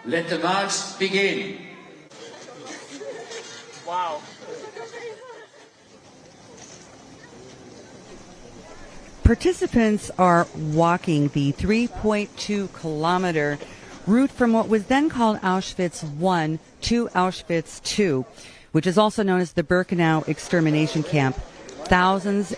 Let the march begin. Wow. Participants are walking the 3.2-kilometer route from what was then called Auschwitz I to Auschwitz II, which is also known as the Birkenau extermination camp. Thousands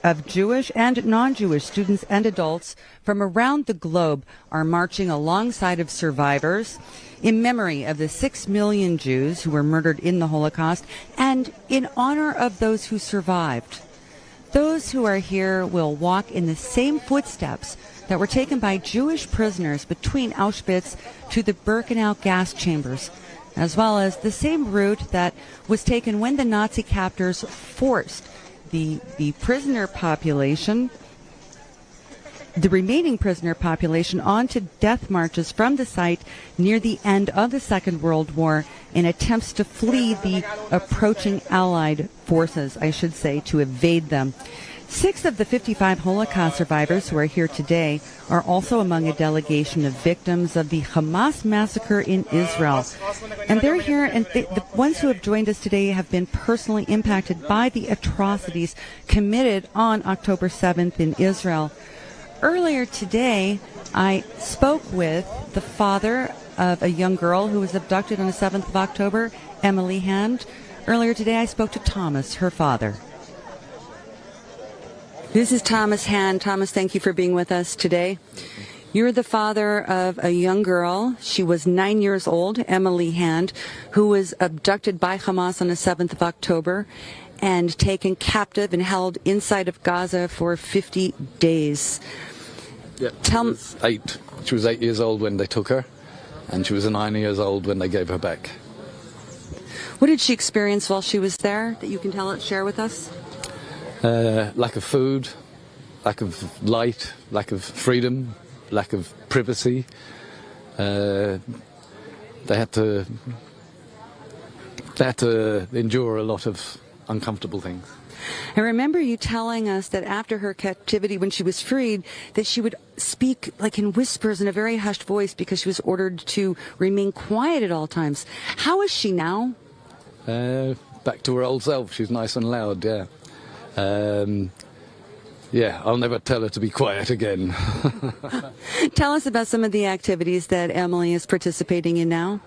of Jewish and non-Jewish students and adults from around the globe are marching alongside of survivors in memory of the 6 million Jews who were murdered in the Holocaust and in honor of those who survived. Those who are here will walk in the same footsteps that were taken by Jewish prisoners between Auschwitz to the Birkenau gas chambers, as well as the same route that was taken when the Nazi captors forced the prisoner population, the remaining prisoner population, onto death marches from the site near the end of the Second World War in attempts to flee the approaching Allied forces, I should say, to evade them. 6 of the 55 Holocaust survivors who are here today are also among a delegation of victims of the Hamas massacre in Israel. And they're here, and the ones who have joined us today have been personally impacted by the atrocities committed on October 7th in Israel. Earlier today, I spoke with the father of a young girl who was abducted on the 7th of October, Emily Hand. Earlier today, I spoke to Thomas, her father. This is Thomas Hand. Thomas, thank you for being with us today. You're the father of a young girl. She was 9 years old, Emily Hand, who was abducted by Hamas on the 7th of October and taken captive and held inside of Gaza for 50 days. Yeah, she was 8 years old when they took her, and she was 9 years old when they gave her back. What did she experience while she was there that you can share with us? Lack of food, lack of light, lack of freedom, lack of privacy. They had to endure a lot of uncomfortable things. I remember you telling us that after her captivity, when she was freed, that she would speak like in whispers in a very hushed voice because she was ordered to remain quiet at all times. How is she now? Back to her old self. She's nice and loud, yeah. I'll never tell her to be quiet again. Tell us about some of the activities that Emily is participating in now.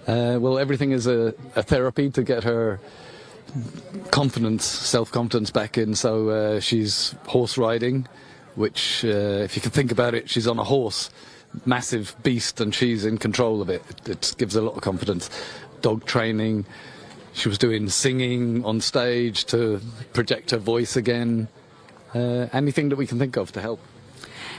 Well, everything is a therapy to get her confidence, self-confidence back in. So she's horse riding, which, if you can think about it, she's on a horse, massive beast, and she's in control of it. It gives her a lot of confidence. Dog training. She was doing singing on stage to project her voice again. Anything that we can think of to help.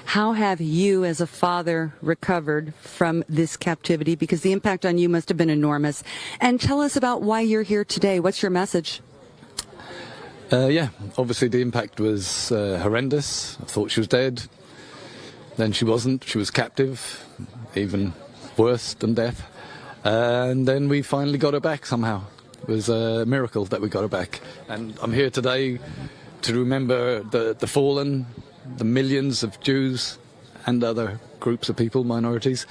How have you as a father recovered from this captivity? Because the impact on you must have been enormous. And tell us about why you're here today. What's your message? Obviously the impact was horrendous. I thought she was dead. Then she wasn't. She was captive, even worse than death. And then we finally got her back somehow. It was a miracle that we got her back. And I'm here today to remember the fallen, the millions of Jews and other groups of people, minorities.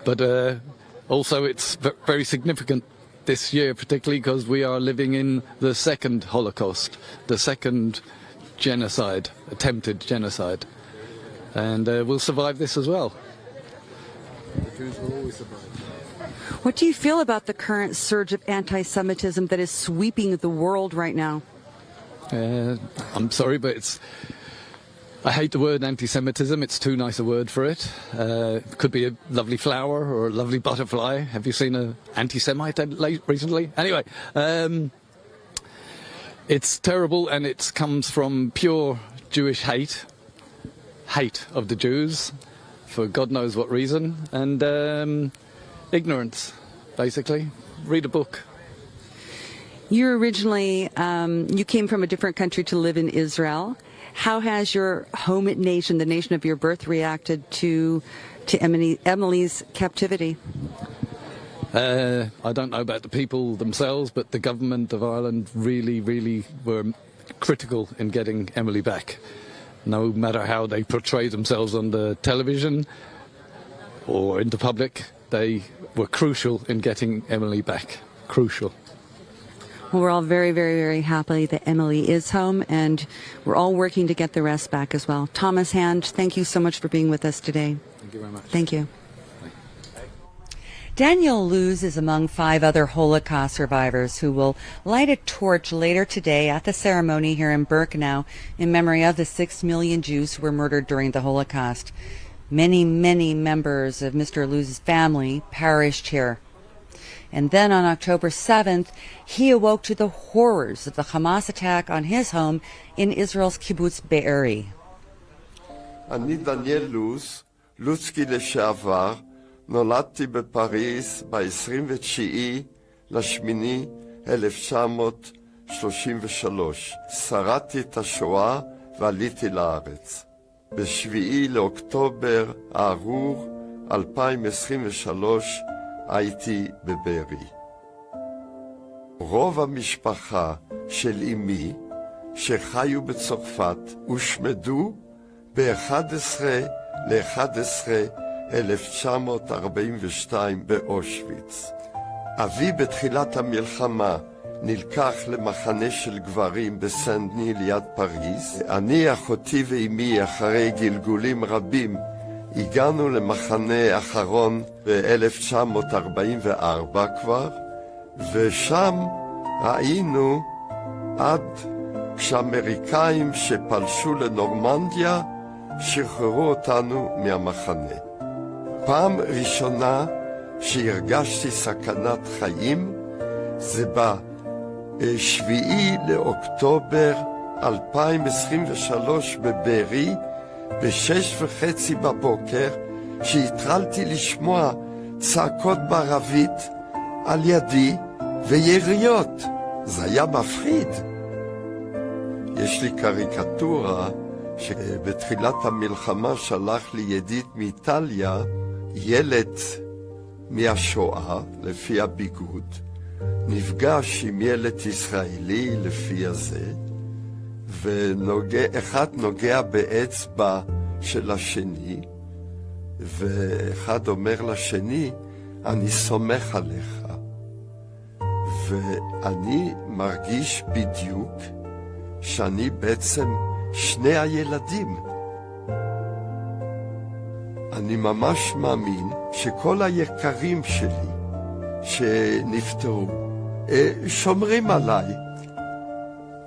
But also it's very significant this year, particularly because we are living in the second Holocaust, the second genocide, attempted genocide. And we'll survive this as well. The Jews will always survive. What do you feel about the current surge of anti-Semitism that is sweeping the world right now? I'm sorry, but I hate the word anti-Semitism. It's too nice a word for it. It could be a lovely flower or a lovely butterfly. Have you seen an anti-Semite recently? Anyway, it's terrible, and it comes from pure Jewish hate of the Jews for God knows what reason, and ignorance, basically. Read a book. You originally, you came from a different country to live in Israel. How has your home nation, the nation of your birth, reacted to Emily's captivity? I don't know about the people themselves, but the government of Ireland really, really were critical in getting Emily back. No matter how they portray themselves on the television or into public, they were crucial in getting Emily back. Crucial. Well, we're all very, very, very happy that Emily is home, and we're all working to get the rest back as well. Thomas Hand, thank you so much for being with us today. Thank you very much. Thank you. Daniel Luz is among 5 other Holocaust survivors who will light a torch later today at the ceremony here in Birkenau in memory of the 6 million Jews who were murdered during the Holocaust. Many, many members of Mr. Luz's family perished here. And then on October 7th, he awoke to the horrors of the Hamas attack on his home in Israel's kibbutz Be'eri. אני דניאל לוז, לוצקי לשעבר, נולדתי בפריז ב-29 לשמיני 1933. שרדתי את השואה ועליתי לארץ. ב-7 לאוקטובר הארור 2023 הייתי בבארי. רוב המשפחה של אמי שחיו בצרפת הושמדו ב-11 ל-11 1942 באושוויץ. אבי בתחילת המלחמה נלקח למחנה של גברים בסן-דני ליד פריז. אני, אחותי ואמי, אחרי גלגולים רבים, הגענו למחנה אחרון ב-1944 כבר, ושם ראינו עד כשאמריקאים שפלשו לנורמנדיה שחררו אותנו מהמחנה. פעם ראשונה שהרגשתי סכנת חיים זה ב-7 לאוקטובר 2023 בבארי, ב-6:30 בבוקר, שהתחלתי לשמוע צעקות בערבית על ידי ויריות. זה היה מפחיד. יש לי קריקטורה שבתחילת המלחמה שלח לי ידיד מאיטליה, ילד מהשואה לפי הביגוד, נפגש עם ילד ישראלי לפי הזה, ואחד נוגע באצבע של השני, ואחד אומר לשני, אני סומך עליך. ואני מרגיש בדיוק שאני בעצם שני הילדים. אני ממש מאמין שכל היקרים שלי שנפטרו שומרים עליי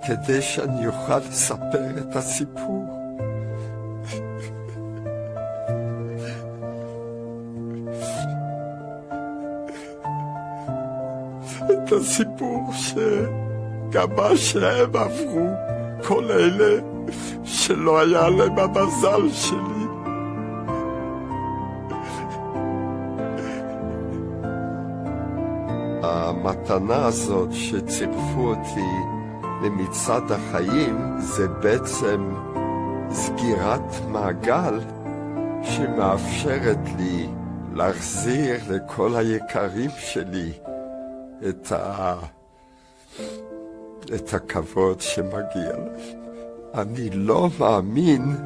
כדי שאני אוכל לספר את הסיפור. את הסיפור שגם מה שהם עברו, כל אלה שלא היה להם המזל שלי. המתנה הזאת שצירפו אותי למצעד החיים זה בעצם סגירת מעגל שמאפשרת לי להחזיר לכל היקרים שלי את הכבוד שמגיע להם. אני לא מאמין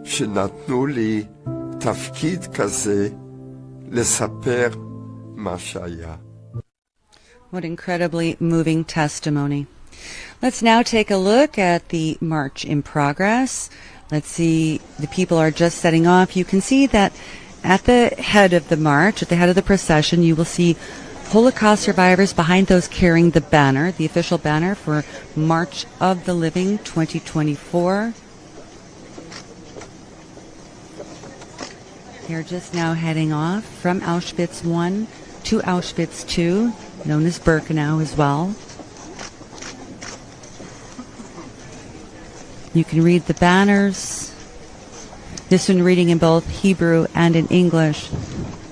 שנתנו לי תפקיד כזה לספר מה שהיה. What incredibly moving testimony. Let's now take a look at the march in progress. Let's see, the people are just setting off. You can see that at the head of the march, at the head of the procession, you will see Holocaust survivors behind those carrying the banner, the official banner for March of the Living 2024. They're just now heading off from Auschwitz I to Auschwitz II, known as Birkenau as well. You can read the banners. This one reading in both Hebrew and in English.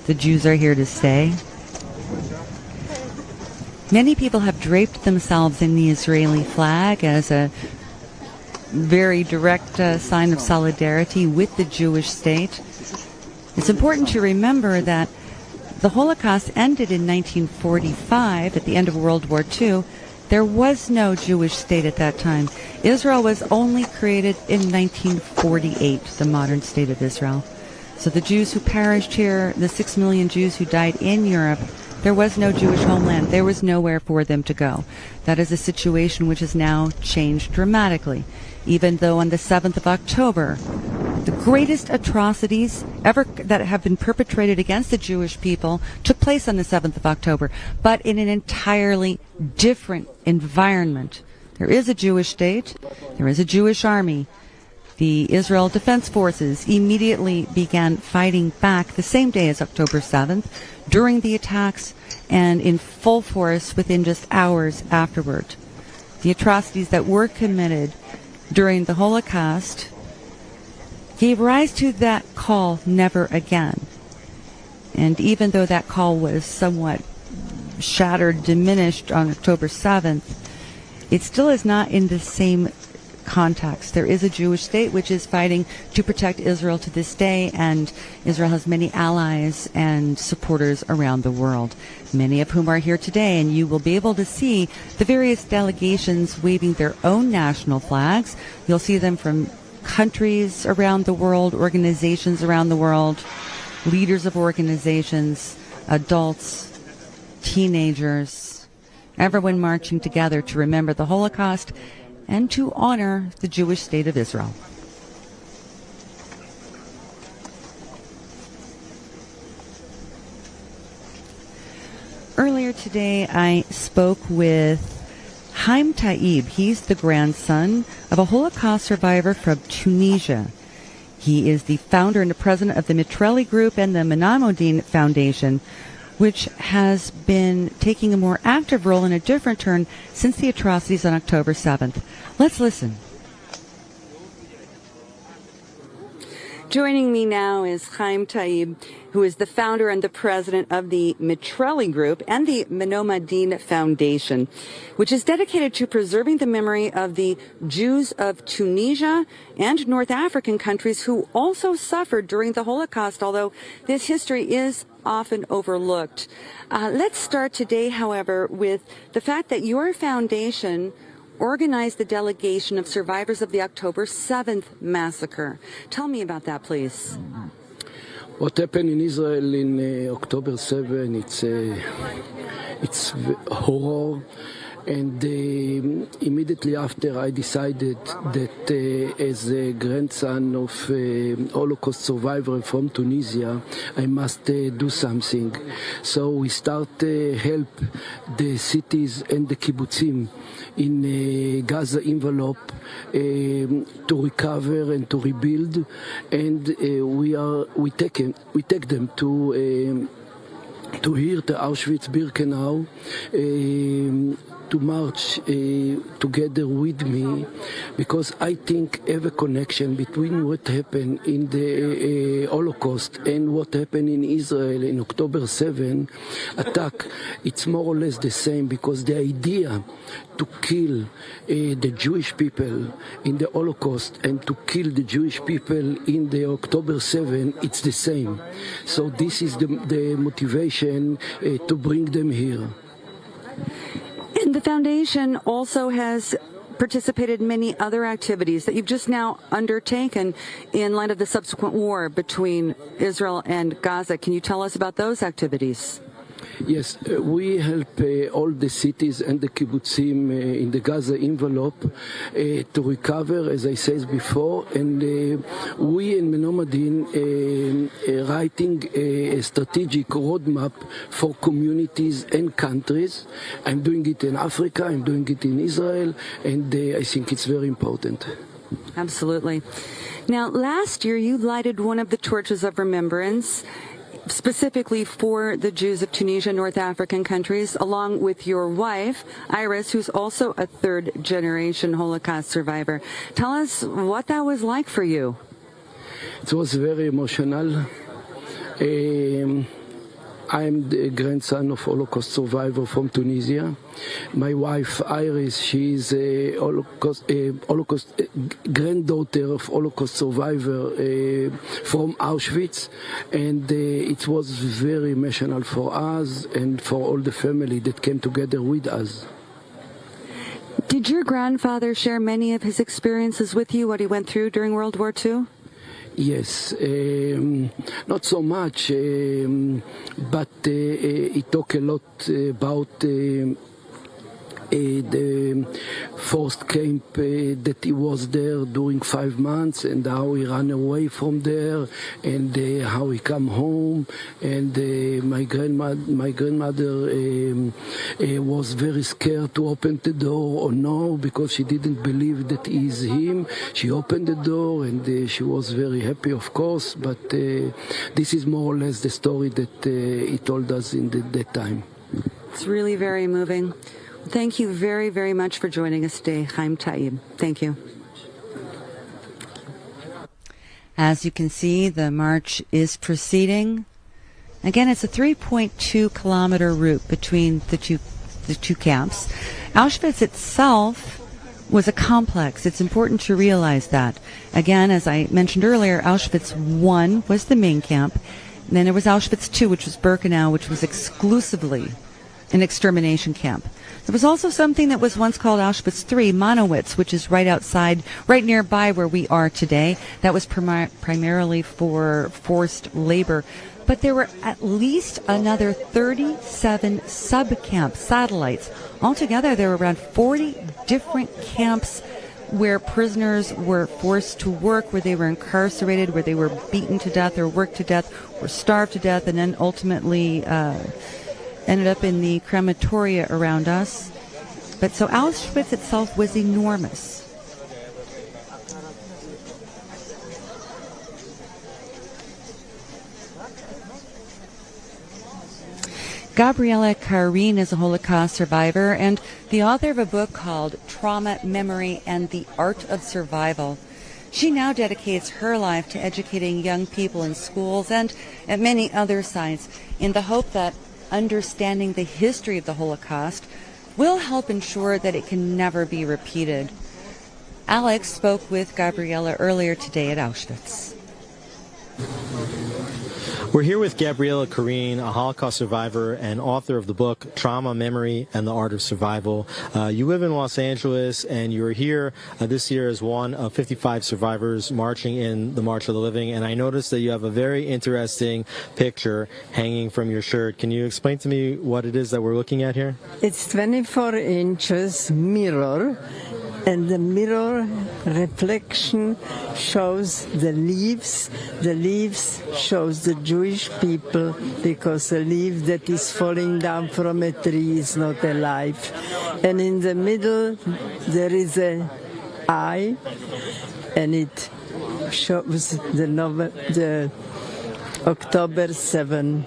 The Jews are here to stay. Many people have draped themselves in the Israeli flag as a very direct sign of solidarity with the Jewish state. It's important to remember that the Holocaust ended in 1945 at the end of World War II. There was no Jewish state at that time. Israel was only created in 1948, the modern state of Israel. So the Jews who perished here, the 6 million Jews who died in Europe, there was no Jewish homeland. There was nowhere for them to go. That is a situation which has now changed dramatically, even though on the 7th of October, the greatest atrocities ever that have been perpetrated against the Jewish people took place on the 7th of October, but in an entirely different environment. There is a Jewish state. There is a Jewish army. The Israel Defense Forces immediately began fighting back the same day as October 7th during the attacks and in full force within just hours afterward. The atrocities that were committed during the Holocaust gave rise to that call, never again. And even though that call was somewhat shattered, diminished on October 7th, it still is not in the same context. There is a Jewish state which is fighting to protect Israel to this day, and Israel has many allies and supporters around the world, many of whom are here today, and you will be able to see the various delegations waving their own national flags. You'll see them from countries around the world, organizations around the world, leaders of organizations, adults, teenagers, everyone marching together to remember the Holocaust and to honor the Jewish state of Israel. Earlier today, I spoke with Haim Taib. He's the grandson of a Holocaust survivor from Tunisia. He is the founder and the president of the Mitrelli Group and the Menamoddin Foundation, which has been taking a more active role in a different turn since the atrocities on October 7th. Let's listen. Joining me now is Haim Taib, who is the founder and the president of the Mitrelli Group and the Menamoddin Foundation, which is dedicated to preserving the memory of the Jews of Tunisia and North African countries who also suffered during the Holocaust, although this history is often overlooked. Let's start today, however, with the fact that your foundation organized the delegation of survivors of the October 7th massacre. Tell me about that, please. What happened in Israel in October 7, it's horror. And immediately after, I decided that as a grandson of a Holocaust survivor from Tunisia, I must do something. So we start help the cities and the kibbutzim in Gaza envelope to recover and to rebuild, and we take them to here to Auschwitz-Birkenau, to march together with me, because I think I have a connection between what happened in the Holocaust and what happened in Israel in October 7 attack. It's more or less the same, because the idea to kill the Jewish people in the Holocaust and to kill the Jewish people in the October 7, it's the same. So this is the motivation to bring them here. And the foundation also has participated in many other activities that you've just now undertaken in light of the subsequent war between Israel and Gaza. Can you tell us about those activities? Yes, we help all the cities and the kibbutzim in the Gaza envelope to recover, as I said before, and we in Menamoddin writing a strategic roadmap for communities and countries. I'm doing it in Africa, I'm doing it in Israel, and I think it's very important. Absolutely. Now, last year you lighted one of the torches of remembrance specifically for the Jews of Tunisia, North African countries, along with your wife, Iris, who's also a third-generation Holocaust survivor. Tell us what that was like for you. It was very emotional. I'm the grandson of Holocaust survivor from Tunisia. My wife, Iris, she's a Holocaust granddaughter of Holocaust survivor from Auschwitz. And it was very emotional for us and for all the family that came together with us. Did your grandfather share many of his experiences with you, what he went through during World War II? Yes, not so much, but he talked a lot about the forced camp that he was there during 5 months, and how he ran away from there, and how he come home, and my grandmother was very scared to open the door or no, because she didn't believe that he is him. She opened the door, and she was very happy, of course, but this is more or less the story that he told us in that time. It's really very moving. Thank you very, very much for joining us today, Chaim Taib. Thank you. As you can see, the march is proceeding. Again, it's a 3.2-kilometer route between the two camps. Auschwitz itself was a complex. It's important to realize that. Again, as I mentioned earlier, Auschwitz I was the main camp. And then there was Auschwitz II, which was Birkenau, which was exclusively an extermination camp. There was also something that was once called Auschwitz III, Monowitz, which is right nearby where we are today. That was primarily for forced labor. But there were at least another 37 sub-camps, satellites. Altogether, there were around 40 different camps where prisoners were forced to work, where they were incarcerated, where they were beaten to death or worked to death or starved to death, and then ultimately ended up in the crematoria around us. But so Auschwitz itself was enormous. Gabriella Karin is a Holocaust survivor and the author of a book called Trauma, Memory, and the Art of Survival. She now dedicates her life to educating young people in schools and at many other sites in the hope that understanding the history of the Holocaust will help ensure that it can never be repeated. Alex spoke with Gabriella earlier today at Auschwitz. We're here with Gabriella Karin, a Holocaust survivor and author of the book Trauma, Memory, and the Art of Survival. You live in Los Angeles, and you're here this year as one of 55 survivors marching in the March of the Living, and I noticed that you have a very interesting picture hanging from your shirt. Can you explain to me what it is that we're looking at here? It's 24 inches mirror, and the mirror reflection shows the leaves. The leaves shows the Jewish people, because the leaf that is falling down from a tree is not alive. And in the middle there is an eye, and it shows the October 7.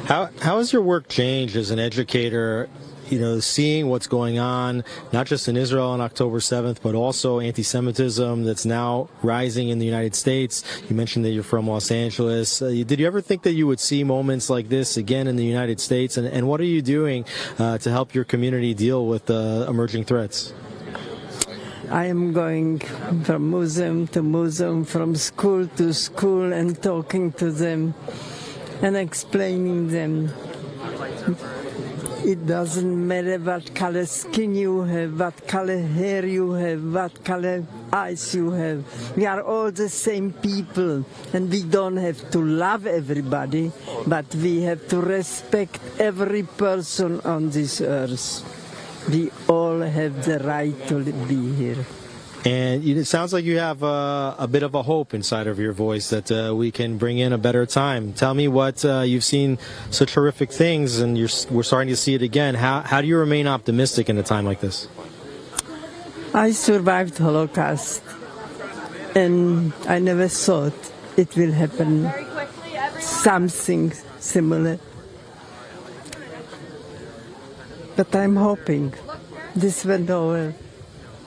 How has your work changed as an educator? You know, seeing what's going on, not just in Israel on October 7th, but also anti-Semitism that's now rising in the United States. You mentioned that you're from Los Angeles. Did you ever think that you would see moments like this again in the United States? And what are you doing to help your community deal with the emerging threats? I am going from museum to museum, from school to school, and talking to them and explaining them. It doesn't matter what color skin you have, what color hair you have, what color eyes you have. We are all the same people, and we don't have to love everybody, but we have to respect every person on this earth. We all have the right to be here. And it sounds like you have a bit of a hope inside of your voice that we can bring in a better time. Tell me what you've seen such horrific things, and we're starting to see it again. How do you remain optimistic in a time like this? I survived Holocaust, and I never thought it will happen something similar. But I'm hoping this went over.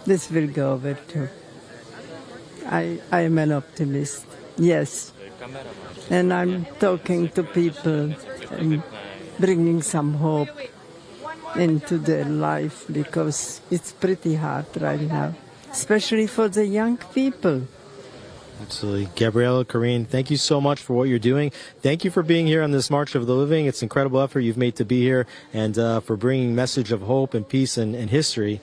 This will go over too. I am an optimist, yes. And I'm talking to people and bringing some hope into their life, because it's pretty hard right now, especially for the young people. Absolutely. Gabriella, Corrine, thank you so much for what you're doing. Thank you for being here on this March of the Living. It's an incredible effort you've made to be here and for bringing message of hope and peace and history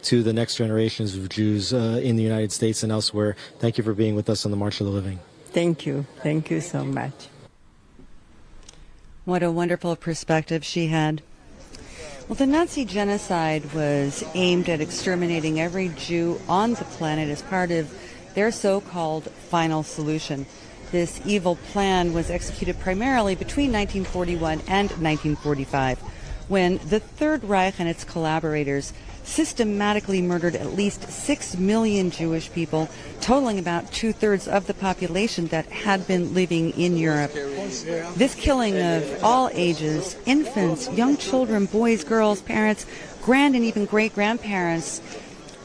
to the next generations of Jews in the United States and elsewhere. Thank you for being with us on the March of the Living. Thank you. Thank you so much. What a wonderful perspective she had. Well, the Nazi genocide was aimed at exterminating every Jew on the planet as part of their so-called final solution. This evil plan was executed primarily between 1941 and 1945, when the Third Reich and its collaborators systematically murdered at least 6 million Jewish people, totaling about 2/3 of the population that had been living in Europe. This killing of all ages, infants, young children, boys, girls, parents, grand and even great-grandparents,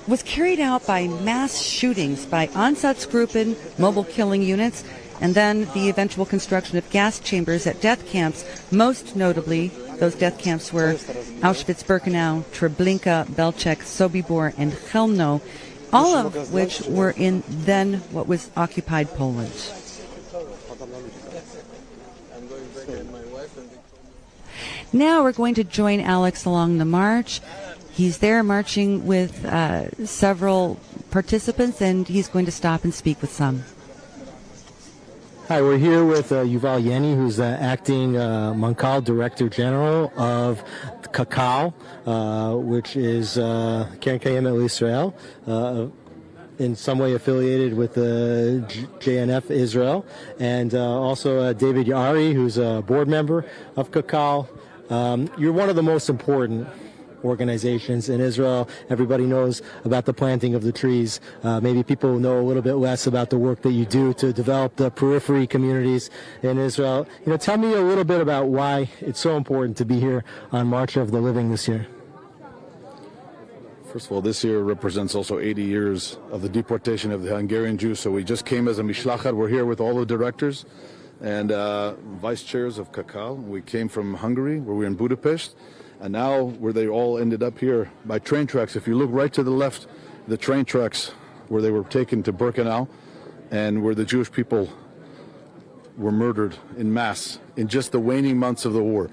was carried out by mass shootings by Einsatzgruppen, mobile killing units, and then the eventual construction of gas chambers at death camps. Most notably, those death camps were Auschwitz-Birkenau, Treblinka, Belchek, Sobibor, and Chelmno, all of which were in then what was occupied Poland. Now we're going to join Alex along the march. He's there marching with several participants, and he's going to stop and speak with some. Hi, we're here with Yuval Yeni, who's acting Mankal Director General of Kakal, which is Keren Kayemet Israel, in some way affiliated with the JNF Israel, and also David Yari, who's a board member of Kakal. You're one of the most important organizations in Israel. Everybody knows about the planting of the trees. Maybe people know a little bit less about the work that you do to develop the periphery communities in Israel. Tell me a little bit about why it's so important to be here on March of the Living this year. First of all, this year represents also 80 years of the deportation of the Hungarian Jews. So we just came as a mishlachat. We're here with all the directors and vice chairs of Kakal. We came from Hungary, where we're in Budapest. And now, where they all ended up here by train tracks. If you look right to the left, the train tracks where they were taken to Birkenau and where the Jewish people were murdered in mass in just the waning months of the war.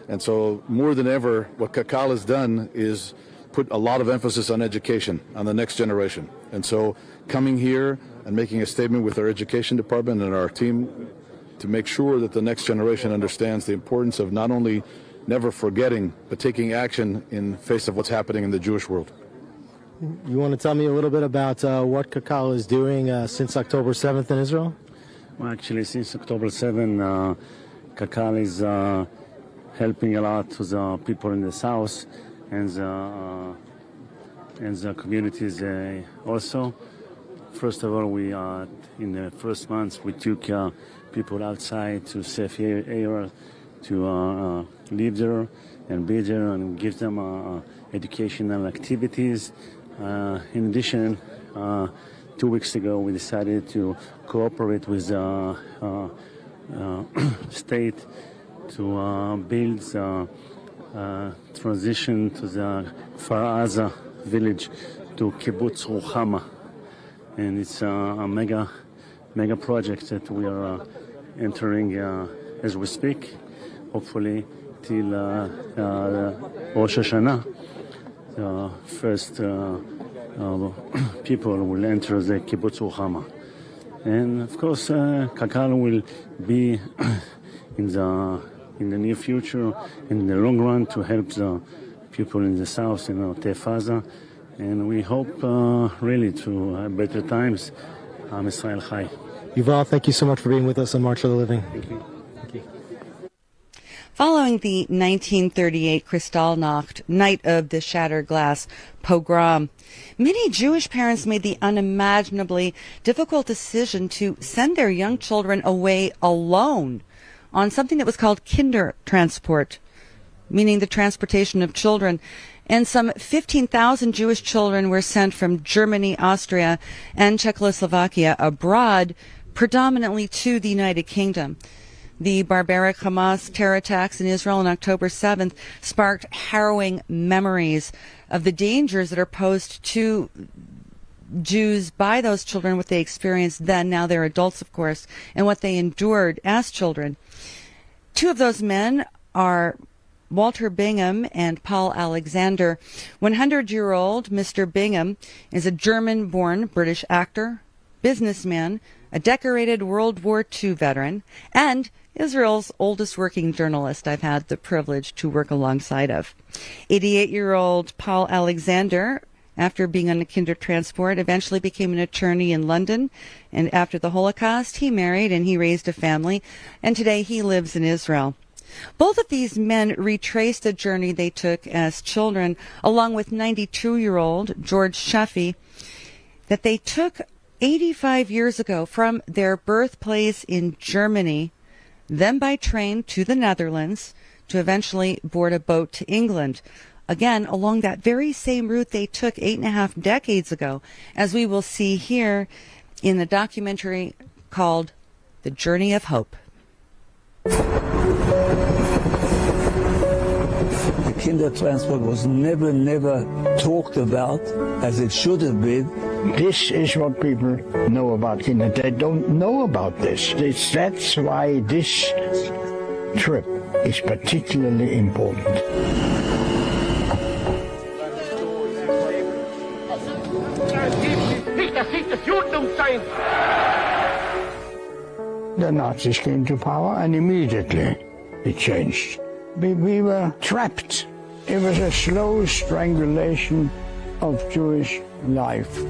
And so, more than ever, what Kakal has done is put a lot of emphasis on education, on the next generation. And so, coming here and making a statement with our education department and our team to make sure that the next generation understands the importance of not only never forgetting, but taking action in face of what's happening in the Jewish world. You want to tell me a little bit about what Kakal is doing since October 7th in Israel? Well, actually, since October 7th, Kakal is helping a lot to the people in the south and the communities also. First of all, we in the first months we took people outside to safe areas to live there and be there and give them educational activities. In addition, 2 weeks ago we decided to cooperate with the state to build transition to the Kfar Aza village to Kibbutz Ruchama. And it's a mega project that we are entering as we speak. Hopefully till Rosh Hashanah, the first people will enter the Kibbutz Ruchama. And of course, Kakal will be in the near future, in the long run, to help the people in the south, Tef Aza. And we hope really to have better times. Am Israel Chai. Yuval, thank you so much for being with us on March of the Living. Thank you. Following the 1938 Kristallnacht, Night of the Shattered Glass pogrom, many Jewish parents made the unimaginably difficult decision to send their young children away alone on something that was called Kindertransport, meaning the transportation of children. And some 15,000 Jewish children were sent from Germany, Austria, and Czechoslovakia abroad, predominantly to the United Kingdom. The barbaric Hamas terror attacks in Israel on October 7th sparked harrowing memories of the dangers that are posed to Jews by those children, what they experienced then, now they're adults, of course, and what they endured as children. Two of those men are Walter Bingham and Paul Alexander. 100-year-old Mr. Bingham is a German-born British actor, businessman, a decorated World War II veteran, and Israel's oldest working journalist I've had the privilege to work alongside of. 88-year-old Paul Alexander, after being on the Kindertransport, eventually became an attorney in London, and after the Holocaust, he married and he raised a family, and today he lives in Israel. Both of these men retraced the journey they took as children, along with 92-year-old George Shafi, that they took 85 years ago from their birthplace in Germany, then by train to the Netherlands, to eventually board a boat to England. Again, along that very same route they took 8.5 decades ago, as we will see here in the documentary called The Journey of Hope. The Kindertransport was never talked about as it should have been. This is what people know about Kinder. They don't know about this. That's why this trip is particularly important. The Nazis came to power and immediately it changed. We were trapped. It was a slow strangulation of Jewish life.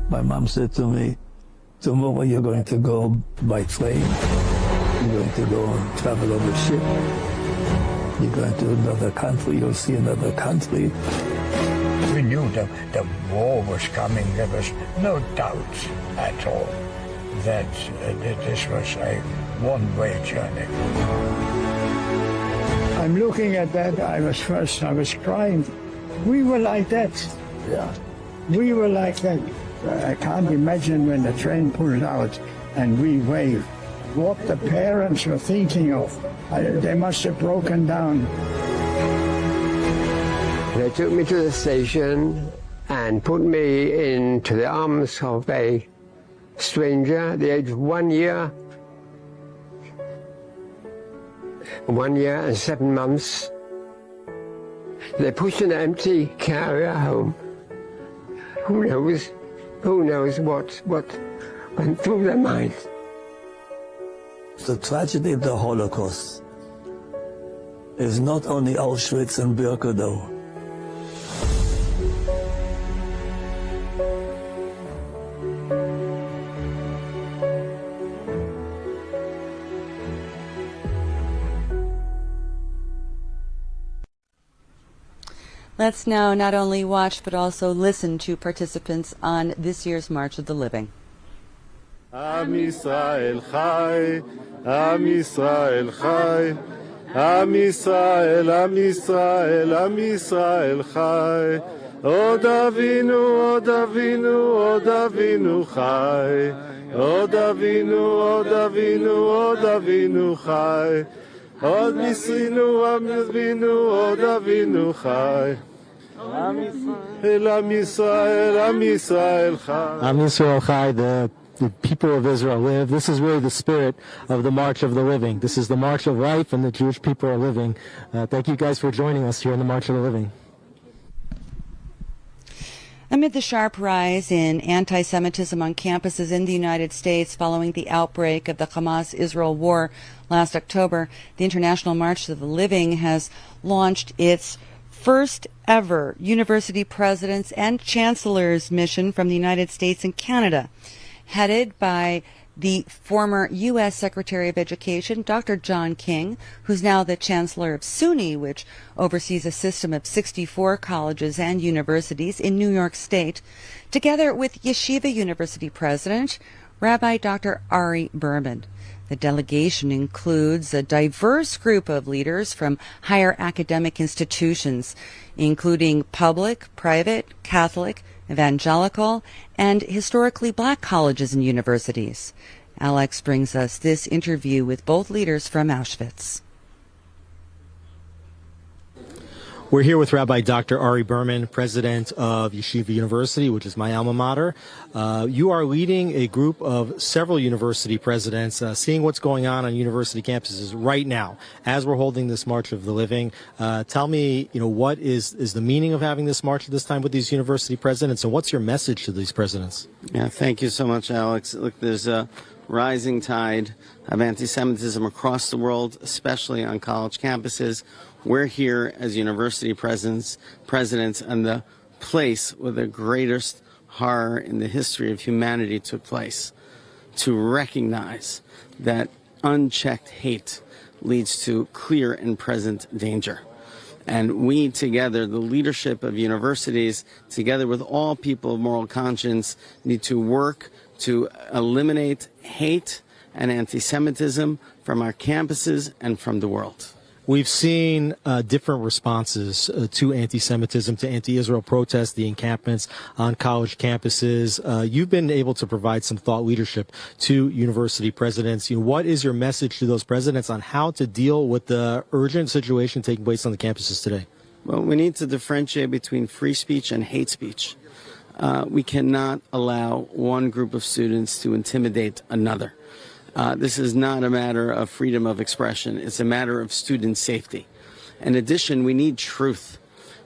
My mom said to me, tomorrow you're going to go by train, you're going to go and travel over ship, you're going to another country, you'll see another country. We knew the war was coming. There was no doubt at all that this was a one-way journey. I'm looking at that. I was crying. We were like that. Yeah. We were like that. I can't imagine when the train pulled out and we waved. What the parents were thinking of. They must have broken down. They took me to the station and put me into the arms of a stranger at the age of 1 year. 1 year and 7 months. They pushed an empty carrier home. Who knows what went through their minds. The tragedy of the Holocaust is not only Auschwitz and Birkenau. Let's now not only watch but also listen to participants on this year's March of the Living. Am Yisrael Chai, Am Yisrael Chai, Am Yisrael, Am Yisrael, Am Yisrael Chai. Od Avinu, Od Avinu, Od Avinu Chai. Od Avinu, Od Avinu, Od Avinu Chai. Od Misrinu, Am Avinu, Od Avinu Chai. Am Yisrael, Am Yisrael, Am Yisrael Chai. Am Yisrael Chai, the people of Israel live. This is really the spirit of the March of the Living. This is the March of Life, and the Jewish people are living. Thank you guys for joining us here in the March of the Living. Amid the sharp rise in anti-Semitism on campuses in the United States following the outbreak of the Hamas-Israel war last October, the International March of the Living has launched its first ever University Presidents and Chancellors mission from the United States and Canada, headed by the former U.S. Secretary of Education, Dr. John King, who's now the Chancellor of SUNY, which oversees a system of 64 colleges and universities in New York State, together with Yeshiva University President, Rabbi Dr. Ari Berman. The delegation includes a diverse group of leaders from higher academic institutions, including public, private, Catholic, evangelical, and historically black colleges and universities. Alex brings us this interview with both leaders from Auschwitz. We're here with Rabbi Dr. Ari Berman, president of Yeshiva University, which is my alma mater. You are leading a group of several university presidents, seeing what's going on university campuses right now as we're holding this March of the Living. Tell me, what is the meaning of having this march at this time with these university presidents, and what's your message to these presidents? Yeah, thank you so much, Alex. Look, there's a rising tide of anti-Semitism across the world, especially on college campuses. We're here as university presidents on the place where the greatest horror in the history of humanity took place, to recognize that unchecked hate leads to clear and present danger. And we together, the leadership of universities, together with all people of moral conscience, need to work to eliminate hate and anti-Semitism from our campuses and from the world. We've seen different responses to anti-Semitism, to anti-Israel protests, the encampments on college campuses. You've been able to provide some thought leadership to university presidents. What is your message to those presidents on how to deal with the urgent situation taking place on the campuses today? Well, we need to differentiate between free speech and hate speech. We cannot allow one group of students to intimidate another. This is not a matter of freedom of expression. It's a matter of student safety. In addition, we need truth.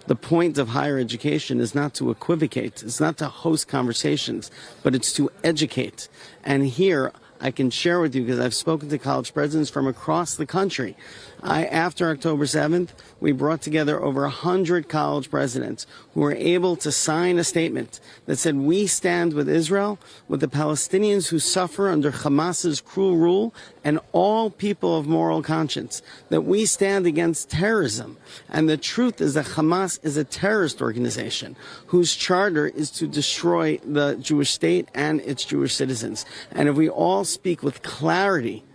The point of higher education is not to equivocate. It's not to host conversations, but it's to educate. And here, I can share with you, because I've spoken to college presidents from across the country. After October 7th, we brought together over 100 college presidents who were able to sign a statement that said, we stand with Israel, with the Palestinians who suffer under Hamas's cruel rule, and all people of moral conscience, that we stand against terrorism. And the truth is that Hamas is a terrorist organization whose charter is to destroy the Jewish state and its Jewish citizens. And if we all speak with clarity,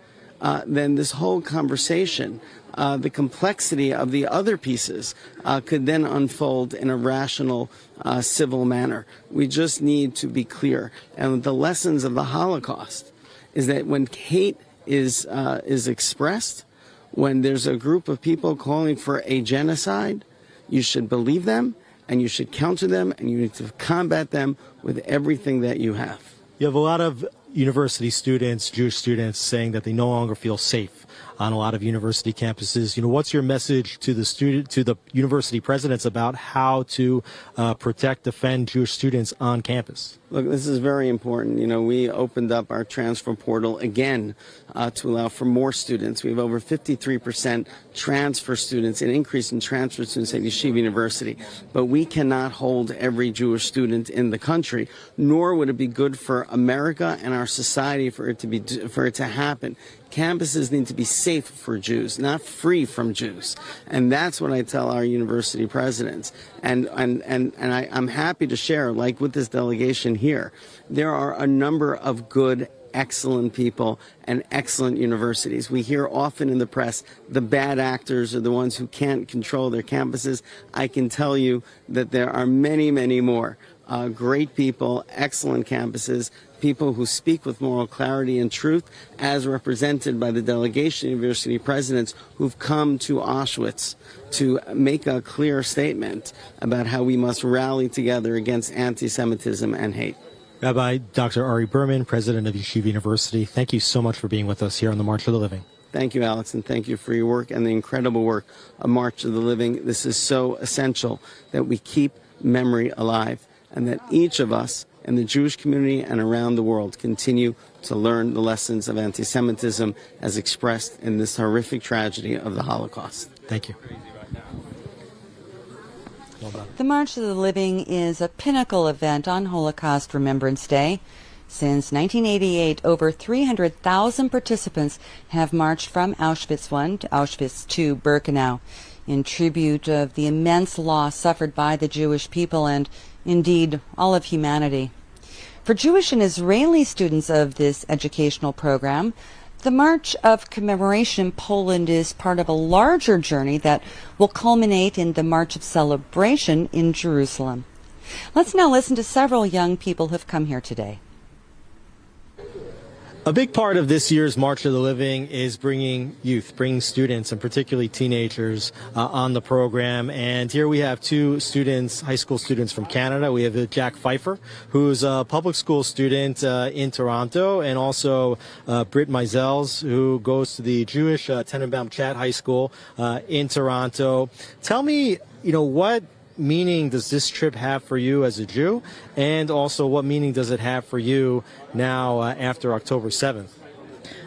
then this whole conversation, the complexity of the other pieces, could then unfold in a rational, civil manner. We just need to be clear. And the lessons of the Holocaust is that when hate is expressed, when there's a group of people calling for a genocide, you should believe them, and you should counter them, and you need to combat them with everything that you have. You have a lot of university students, Jewish students, saying that they no longer feel safe on a lot of university campuses. What's your message to the university presidents about how to protect, defend Jewish students on campus? Look, this is very important. We opened up our transfer portal again to allow for more students. We have over 53% transfer students, an increase in transfer students at Yeshiva University. But we cannot hold every Jewish student in the country, nor would it be good for America and our society for it to happen. Campuses need to be safe for Jews, not free from Jews. And that's what I tell our university presidents. And I'm happy to share, like with this delegation here, there are a number of good, excellent people and excellent universities. We hear often in the press the bad actors are the ones who can't control their campuses. I can tell you that there are many, many more great people, excellent campuses, people who speak with moral clarity and truth, as represented by the delegation of university presidents who've come to Auschwitz to make a clear statement about how we must rally together against anti-Semitism and hate. Rabbi Dr. Ari Berman, president of Yeshiva University, thank you so much for being with us here on the March of the Living. Thank you, Alex, and thank you for your work and the incredible work of March of the Living. This is so essential that we keep memory alive, and that each of us in the Jewish community and around the world continue to learn the lessons of anti-Semitism as expressed in this horrific tragedy of the Holocaust. Thank you. The March of the Living is a pinnacle event on Holocaust Remembrance Day. Since 1988, over 300,000 participants have marched from Auschwitz I to Auschwitz II Birkenau in tribute of the immense loss suffered by the Jewish people and, indeed, all of humanity. For Jewish and Israeli students of this educational program, The March of Commemoration in Poland is part of a larger journey that will culminate in the March of Celebration in Jerusalem. Let's now listen to several young people who've come here today. A big part of this year's March of the Living is bringing youth, bringing students, and particularly teenagers on the program. And here we have two students, high school students from Canada. We have Jack Pfeiffer, who's a public school student in Toronto, and also Britt Meisels, who goes to the Jewish Tenenbaum Chat High School in Toronto. Tell me, what meaning does this trip have for you as a Jew, and also what meaning does it have for you now after October 7th?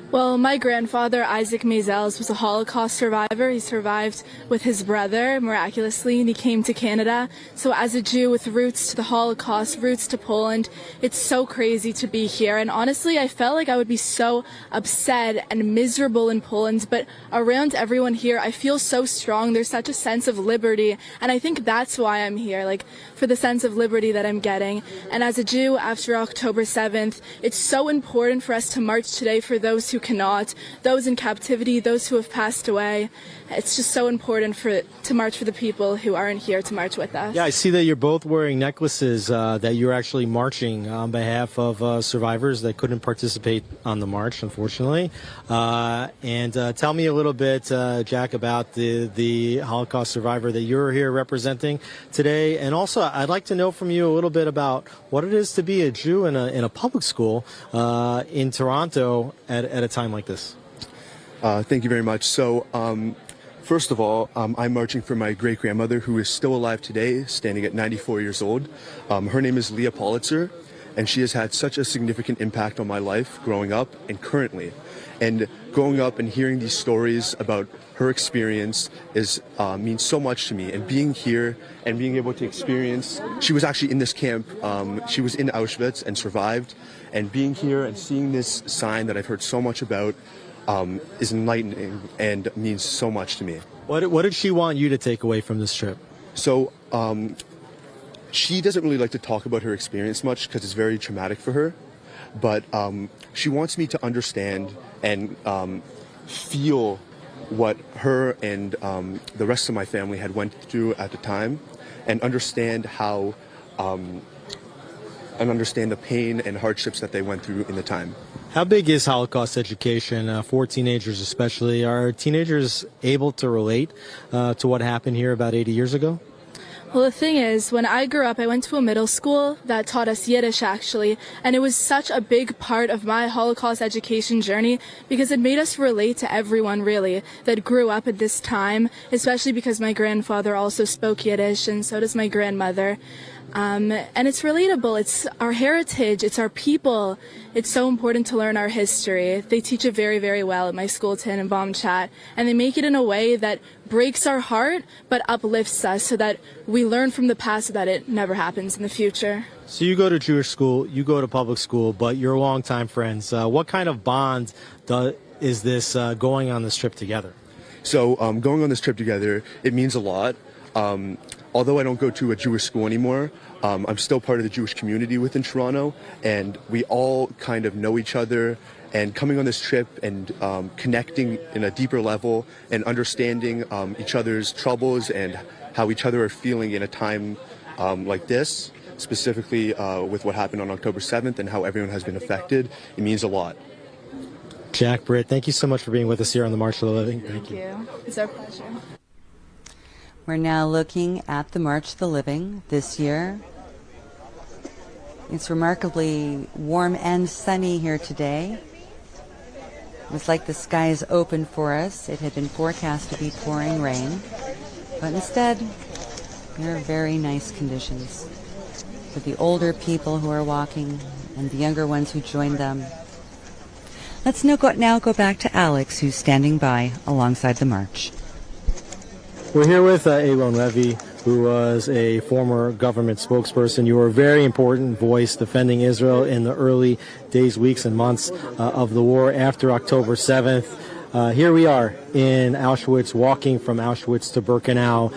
Well, my grandfather, Isaac Meisels, was a Holocaust survivor. He survived with his brother, miraculously, and he came to Canada. So as a Jew with roots to the Holocaust, roots to Poland, it's so crazy to be here. And honestly, I felt like I would be so upset and miserable in Poland, but around everyone here, I feel so strong. There's such a sense of liberty, and I think that's why I'm here, for the sense of liberty that I'm getting. And as a Jew, after October 7th, it's so important for us to march today for those who cannot, those in captivity, those who have passed away. It's just so important to march for the people who aren't here to march with us. Yeah, I see that you're both wearing necklaces that you're actually marching on behalf of survivors that couldn't participate on the march, unfortunately. And tell me a little bit, Jack, about the Holocaust survivor that you're here representing today. And also, I'd like to know from you a little bit about what it is to be a Jew in a public school in Toronto at a time like this. Thank you very much. So, first of all, I'm marching for my great-grandmother, who is still alive today, standing at 94 years old. Her name is Leah Politzer, and she has had such a significant impact on my life growing up and currently. And growing up and hearing these stories about her experience means so much to me. And being here and being able to experience, she was actually in this camp. She was in Auschwitz and survived. And being here and seeing this sign that I've heard so much about is enlightening and means so much to me. What did she want you to take away from this trip? So she doesn't really like to talk about her experience much because it's very traumatic for her. But she wants me to understand and feel what her and the rest of my family had went through at the time, and understand how and understand the pain and hardships that they went through in the time. How big is Holocaust education for teenagers especially? Are teenagers able to relate to what happened here about 80 years ago? Well, the thing is, when I grew up, I went to a middle school that taught us Yiddish, actually, and it was such a big part of my Holocaust education journey because it made us relate to everyone, really, that grew up at this time, especially because my grandfather also spoke Yiddish, and so does my grandmother. And it's relatable. It's our heritage. It's our people. It's so important to learn our history. They teach it very, very well at my school, Tenenbaum Chat, and they make it in a way that breaks our heart but uplifts us so that we learn from the past so that it never happens in the future. So you go to Jewish school, you go to public school, but you're longtime friends. What kind of bond is this going on this trip together? So going on this trip together, it means a lot. Although I don't go to a Jewish school anymore, I'm still part of the Jewish community within Toronto, and we all kind of know each other. And coming on this trip and connecting in a deeper level and understanding each other's troubles and how each other are feeling in a time like this, specifically with what happened on October 7th and how everyone has been affected, it means a lot. Jack, Britt, thank you so much for being with us here on the March of the Living. Thank you. It's our pleasure. We're now looking at the March of the Living this year. It's remarkably warm and sunny here today. It was like the skies opened for us. It had been forecast to be pouring rain, but instead, there are very nice conditions for the older people who are walking and the younger ones who joined them. Let's now go back to Alex, who's standing by alongside the march. We're here with Aaron Levy, who was a former government spokesperson. You were a very important voice defending Israel in the early days, weeks, and months of the war after October 7th. Here we are in Auschwitz, walking from Auschwitz to Birkenau,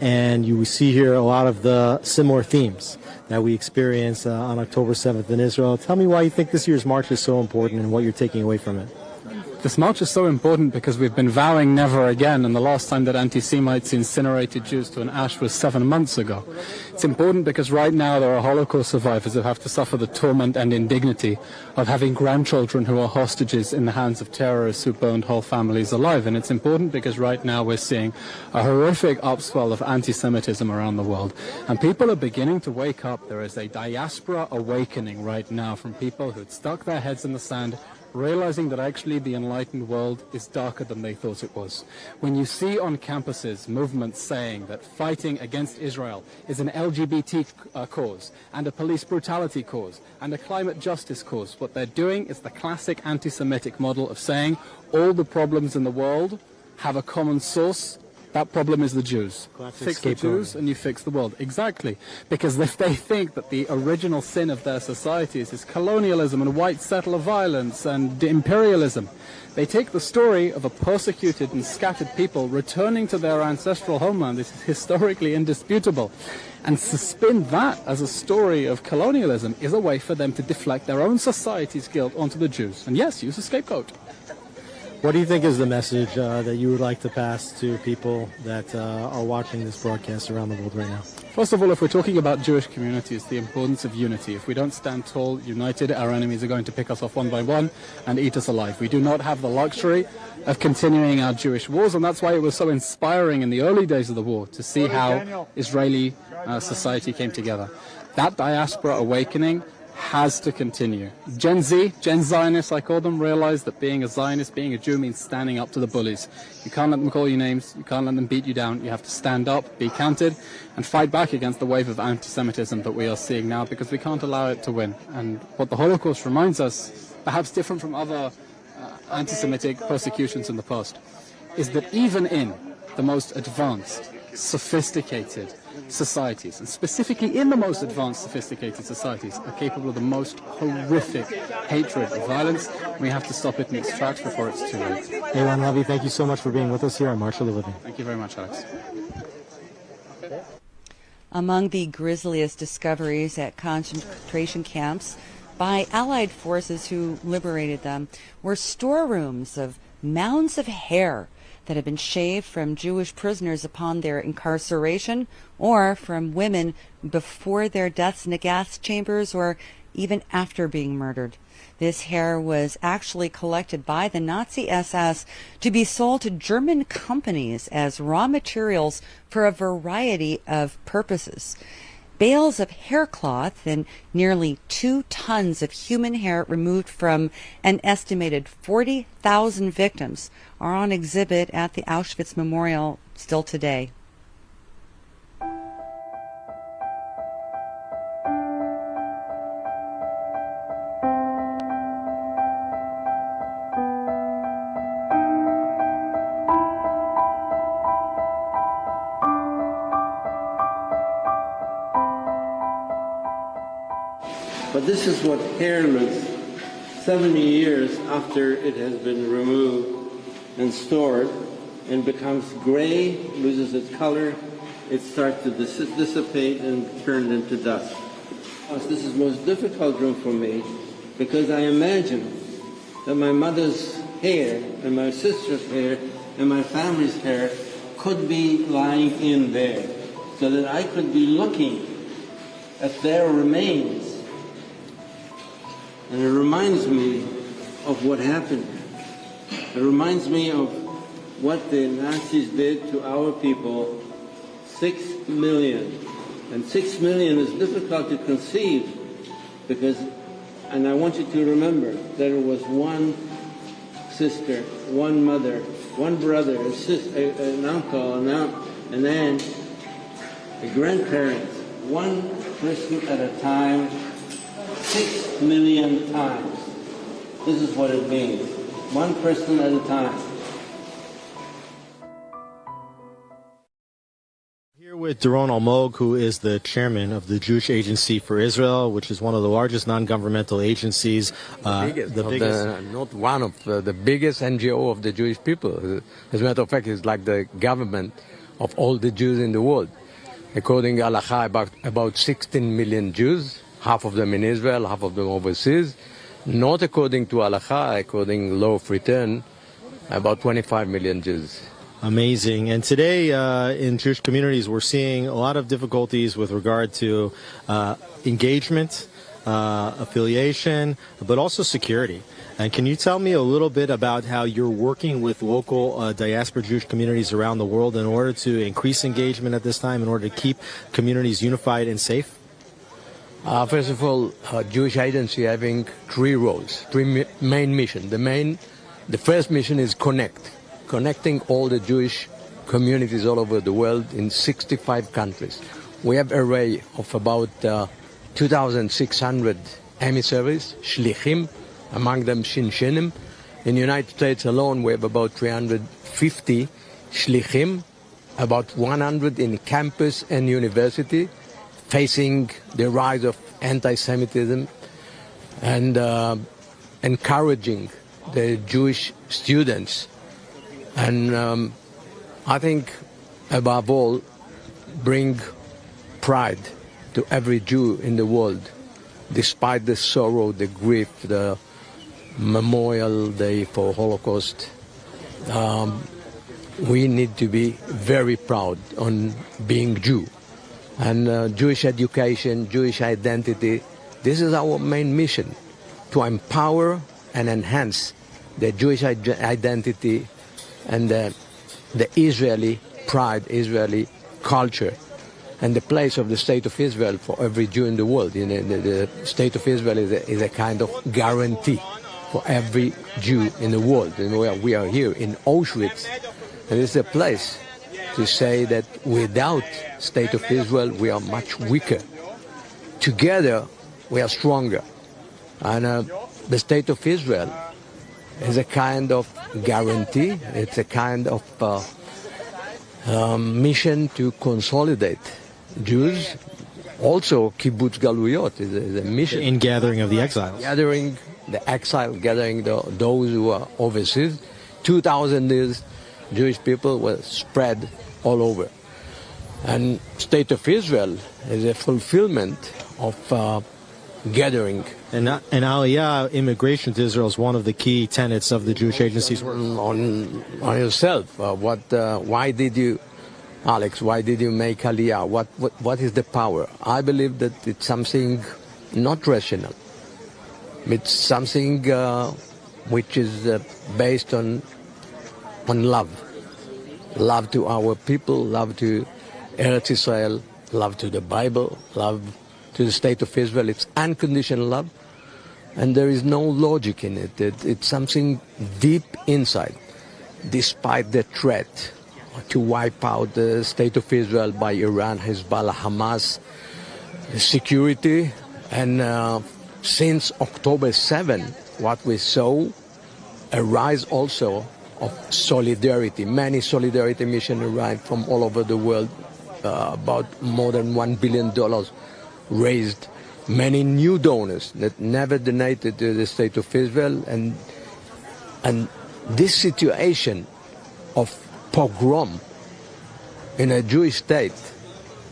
and you see here a lot of the similar themes that we experienced on October 7th in Israel. Tell me why you think this year's march is so important and what you're taking away from it. This march is so important because we've been vowing never again, and the last time that anti-Semites incinerated Jews to an ash was 7 months ago. It's important because right now there are Holocaust survivors who have to suffer the torment and indignity of having grandchildren who are hostages in the hands of terrorists who burned whole families alive. And it's important because right now we're seeing a horrific upswell of anti-Semitism around the world. And people are beginning to wake up. There is a diaspora awakening right now from people who had stuck their heads in the sand, realizing that actually the enlightened world is darker than they thought it was. When you see on campuses movements saying that fighting against Israel is an LGBT cause and a police brutality cause and a climate justice cause, what they're doing is the classic anti-Semitic model of saying all the problems in the world have a common source. That problem is the Jews. Fix the Jews and you fix the world. Exactly. Because if they think that the original sin of their societies is colonialism and white settler violence and imperialism, they take the story of a persecuted and scattered people returning to their ancestral homeland. This is historically indisputable. And to spin that as a story of colonialism is a way for them to deflect their own society's guilt onto the Jews. And yes, use a scapegoat. What do you think is the message that you would like to pass to people that are watching this broadcast around the world right now? First of all, if we're talking about Jewish communities, the importance of unity. If we don't stand tall, united, our enemies are going to pick us off one by one and eat us alive. We do not have the luxury of continuing our Jewish wars, and that's why it was so inspiring in the early days of the war to see how Israeli society came together. That diaspora awakening has to continue. Gen Z, Gen Zionists, I call them, realize that being a Zionist, being a Jew means standing up to the bullies. You can't let them call you names, you can't let them beat you down, you have to stand up, be counted, and fight back against the wave of anti-Semitism that we are seeing now, because we can't allow it to win. And what the Holocaust reminds us, perhaps different from other anti-Semitic persecutions in the past, is that even in the most advanced, sophisticated societies, and specifically in the most advanced, sophisticated societies, are capable of the most horrific hatred and violence. We have to stop it in its tracks before it's too late. Elan Levy, thank you so much for being with us here on March of the Living. Thank you very much, Alex. Among the grisliest discoveries at concentration camps by Allied forces who liberated them were storerooms of mounds of hair that had been shaved from Jewish prisoners upon their incarceration, or from women before their deaths in the gas chambers, or even after being murdered. This hair was actually collected by the Nazi SS to be sold to German companies as raw materials for a variety of purposes. Bales of hair cloth and nearly 2 tons of human hair removed from an estimated 40,000 victims are on exhibit at the Auschwitz Memorial still today. But this is what hair looks 70 years after it has been removed and stored and becomes gray, loses its color, it starts to dissipate and turn into dust. This is the most difficult room for me because I imagine that my mother's hair and my sister's hair and my family's hair could be lying in there so that I could be looking at their remains. And it reminds me of what happened. It reminds me of what the Nazis did to our people, 6 million. And 6 million is difficult to conceive because, and I want you to remember, there was one sister, one mother, one brother, a sister, an uncle, an aunt, a grandparent, one person at a time, 6 million times. This is what it means. One person at a time. Here with Doron Almog, who is the chairman of the Jewish Agency for Israel, which is one of the largest non-governmental agencies. The biggest NGO of the Jewish people. As a matter of fact, it's like the government of all the Jews in the world. According to Halakha, about 16 million Jews, half of them in Israel, half of them overseas. Not according to Halakha, according to law of return, about 25 million Jews. Amazing. And today in Jewish communities, we're seeing a lot of difficulties with regard to engagement, affiliation, but also security. And can you tell me a little bit about how you're working with local diaspora Jewish communities around the world in order to increase engagement at this time, in order to keep communities unified and safe? First of all, Jewish Agency having three roles, three main missions. The first mission is connecting all the Jewish communities all over the world in 65 countries. We have an array of about 2,600 emissaries, shlichim, among them shinshinim. In the United States alone, we have about 350 shlichim, about 100 in campus and university, facing the rise of anti-Semitism and encouraging the Jewish students. And I think, above all, bring pride to every Jew in the world, despite the sorrow, the grief, the Memorial Day for Holocaust. We need to be very proud on being Jew. And Jewish education, Jewish identity, this is our main mission, to empower and enhance the Jewish identity and the Israeli pride, Israeli culture, and the place of the State of Israel for every Jew in the world. You know, the State of Israel is a kind of guarantee for every Jew in the world. And we are here in Auschwitz, and it's a place to say that without State of Israel, we are much weaker. Together, we are stronger. And the State of Israel is a kind of guarantee. It's a kind of mission to consolidate Jews. Also, kibbutz galuyot is a mission. In gathering of the exiles. Gathering the exile, gathering those who are overseas. 2,000 years, Jewish people were spread all over. And State of Israel is a fulfillment of gathering. And Aliyah, immigration to Israel, is one of the key tenets of the Jewish Agency's work. On yourself, why did you, Alex, why did you make Aliyah? What is the power? I believe that it's something not rational. It's something which is based on love. Love to our people, love to Eretz Israel, love to the Bible, love to the State of Israel. It's unconditional love, and there is no logic in it. It's something deep inside, despite the threat to wipe out the State of Israel by Iran, Hezbollah, Hamas, security. And since October 7, what we saw, a rise also of solidarity. Many solidarity missions arrived from all over the world, about more than $1 billion raised. Many new donors that never donated to the State of Israel. And this situation of pogrom in a Jewish state,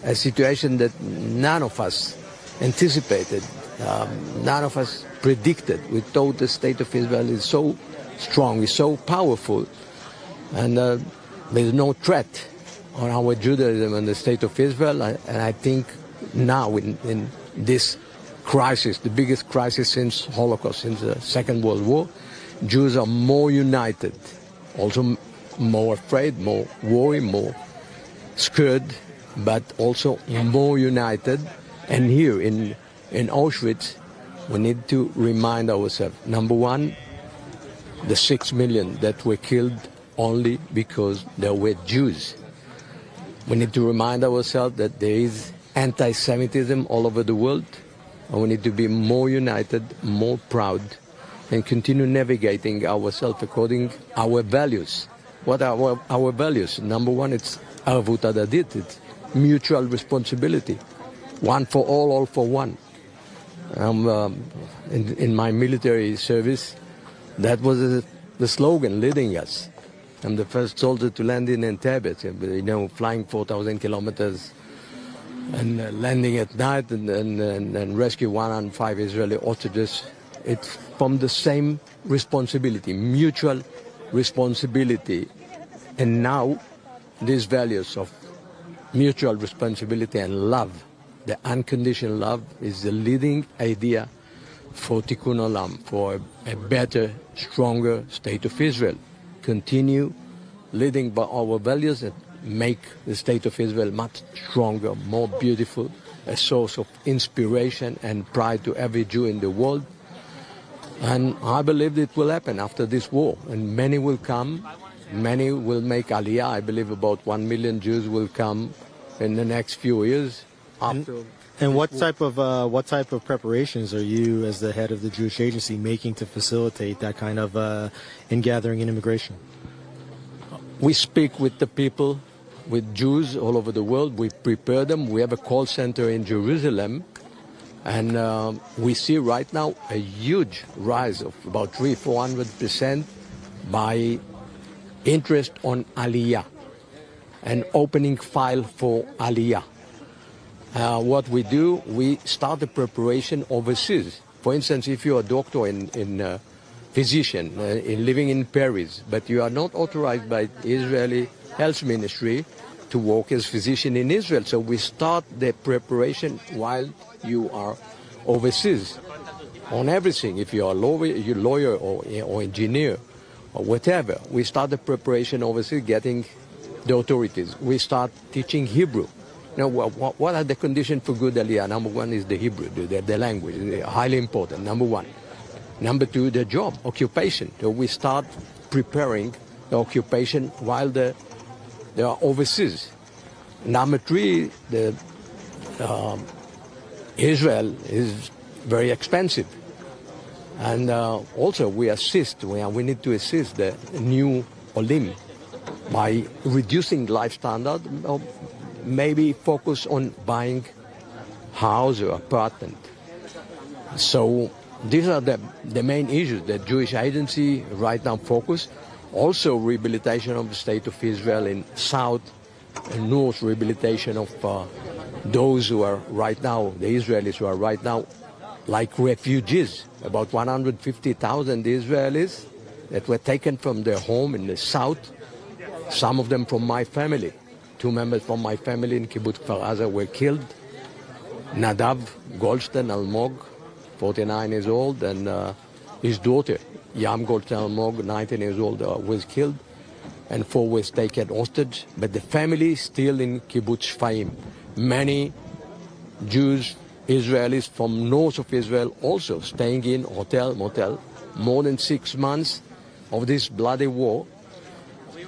a situation that none of us anticipated, none of us predicted. We thought the State of Israel is so strong, is so powerful, and there's no threat on our Judaism and the State of Israel. And I think now in this crisis, the biggest crisis since Holocaust, since the Second World War, Jews are more united, also more afraid, more worried, more scared, but also more united. And here in Auschwitz, we need to remind ourselves, number one, the 6 million that were killed only because they were Jews. We need to remind ourselves that there is anti-Semitism all over the world, and we need to be more united, more proud, and continue navigating ourselves according to our values. What are our values? Number one, it's arvut adadit, it's mutual responsibility. One for all for one. In my military service, that was the slogan leading us. I'm the first soldier to land in Entebbe, flying 4,000 kilometers and landing at night and rescue 105 Israeli hostages. It's from the same responsibility, mutual responsibility. And now these values of mutual responsibility and love, the unconditional love, is the leading idea for Tikkun Olam, for a better, stronger state of Israel. Continue leading by our values and make the state of Israel much stronger, more beautiful, a source of inspiration and pride to every Jew in the world. And I believe it will happen after this war. And many will come, many will make Aliyah. I believe about 1 million Jews will come in the next few years. And what type of preparations are you, as the head of the Jewish Agency, making to facilitate that kind of ingathering and immigration? We speak with the people, with Jews all over the world. We prepare them. We have a call center in Jerusalem. And we see right now a huge rise of about 300-400% by interest on Aliyah and opening file for Aliyah. What we do, we start the preparation overseas. For instance, if you're a doctor in physician living in Paris, but you are not authorized by Israeli Health Ministry to work as physician in Israel. So we start the preparation while you are overseas on everything. If you are a lawyer or engineer or whatever, we start the preparation overseas, getting the authorities. We start teaching Hebrew. Now, what are the conditions for good Aliyah? Number one is the Hebrew, the language, highly important, number one. Number two, the job, occupation. So we start preparing the occupation while they are overseas. Number three, Israel is very expensive. And also we need to assist the new Olim by reducing life standard, maybe focus on buying house or apartment. So these are the main issues that Jewish Agency right now focus. Also rehabilitation of the state of Israel in south and north, rehabilitation of those who are right now, the Israelis who are right now like refugees, about 150,000 Israelis that were taken from their home in the south, some of them from my family. 2 members from my family in Kibbutz Kfar Aza were killed. Nadav Goldstein Almog, 49 years old, and his daughter, Yam Goldstein Almog, 19 years old, was killed, and 4 were taken hostage. But the family is still in Kibbutz Shfaim. Many Jews, Israelis from north of Israel also staying in hotel, motel, more than 6 months of this bloody war.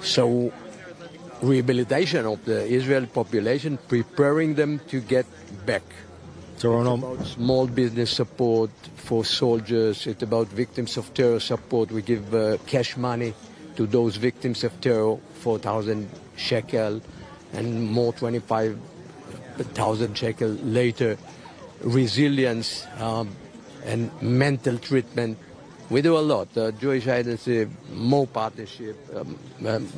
So rehabilitation of the Israeli population, preparing them to get back. It's about small business support for soldiers. It's about victims of terror support. We give cash money to those victims of terror, 4,000 shekel, and more 25,000 shekel later. Resilience and mental treatment. We do a lot. Jewish Agency, more partnership.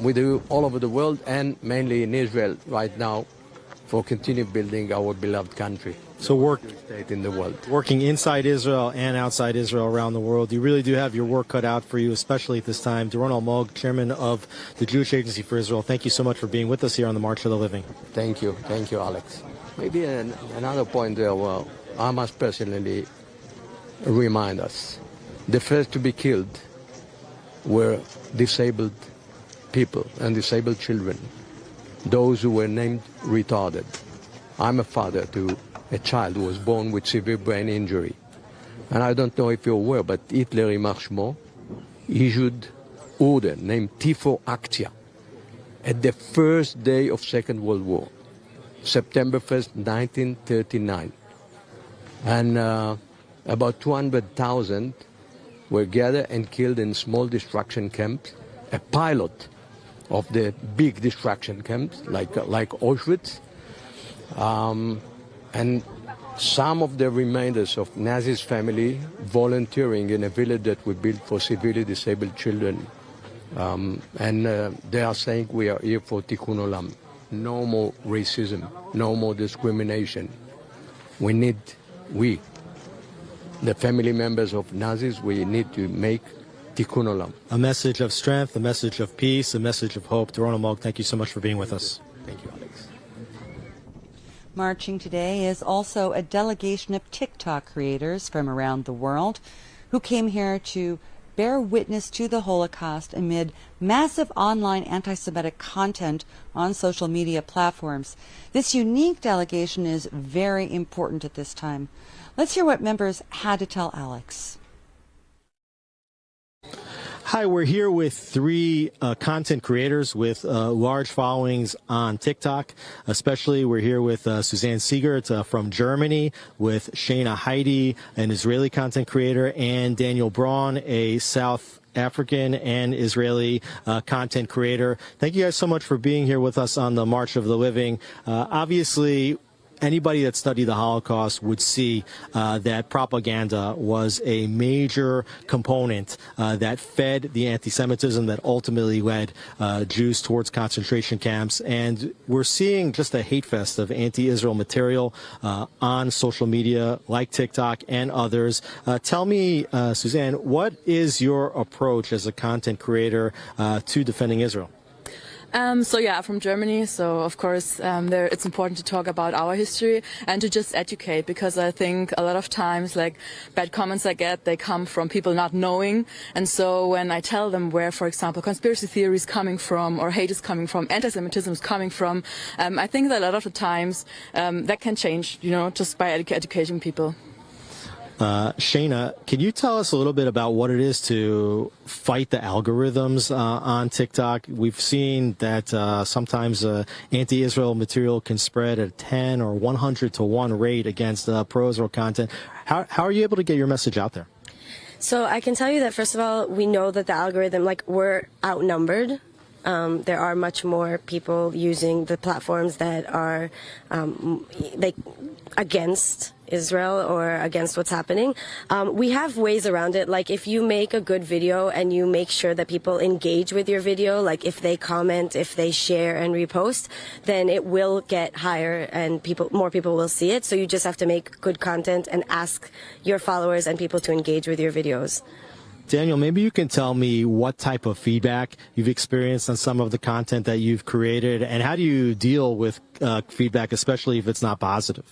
We do all over the world and mainly in Israel right now for continue building our beloved country. So state in the world. Working inside Israel and outside Israel around the world, you really do have your work cut out for you, especially at this time. Doron Almog, chairman of the Jewish Agency for Israel, thank you so much for being with us here on the March for the Living. Thank you, Alex. Maybe another point there, I must personally remind us. The first to be killed were disabled people and disabled children, those who were named retarded. I'm a father to a child who was born with severe brain injury. And I don't know if you're aware, but Hitler, Ymar Shmo, issued order named Tifo Aktia at the first day of Second World War, September 1st, 1939. And about 200,000 were gathered and killed in small destruction camps. A pilot of the big destruction camps, like Auschwitz, and some of the remainders of Nazi's family volunteering in a village that we built for severely disabled children. And they are saying we are here for Tikkun Olam. No more racism, no more discrimination. The family members of Nazis, we need to make Tikkun Olam. A message of strength, a message of peace, a message of hope. Doron Almog, thank you so much for being with us. Thank you, Alex. Marching today is also a delegation of TikTok creators from around the world who came here to bear witness to the Holocaust amid massive online anti-Semitic content on social media platforms. This unique delegation is very important at this time. Let's hear what members had to tell Alex. Hi, we're here with three content creators with large followings on TikTok. Especially, we're here with Suzanne Siegert from Germany, with Shana Heidi, an Israeli content creator, and Daniel Braun, a South African and Israeli content creator. Thank you guys so much for being here with us on the March of the Living. Obviously, anybody that studied the Holocaust would see that propaganda was a major component that fed the anti-Semitism that ultimately led Jews towards concentration camps. And we're seeing just a hate fest of anti-Israel material on social media like TikTok and others. Tell me, Suzanne, what is your approach as a content creator to defending Israel? From Germany, so of course it's important to talk about our history and to just educate, because I think a lot of times, like, bad comments I get, they come from people not knowing, and so when I tell them where, for example, conspiracy theory is coming from, or hate is coming from, anti-Semitism is coming from, I think that a lot of the times that can change, just by educating people. Shana, can you tell us a little bit about what it is to fight the algorithms on TikTok? We've seen that sometimes anti-Israel material can spread at a 10 or 100 to 1 rate against pro-Israel content. How are you able to get your message out there? So I can tell you that, first of all, we know that the algorithm, we're outnumbered. There are much more people using the platforms that are against Israel or against what's happening. We have ways around it. Like, if you make a good video and you make sure that people engage with your video, like if they comment, if they share and repost, then it will get higher and more people will see it. So you just have to make good content and ask your followers and people to engage with your videos. Daniel, maybe you can tell me what type of feedback you've experienced on some of the content that you've created, and how do you deal with feedback, especially if it's not positive?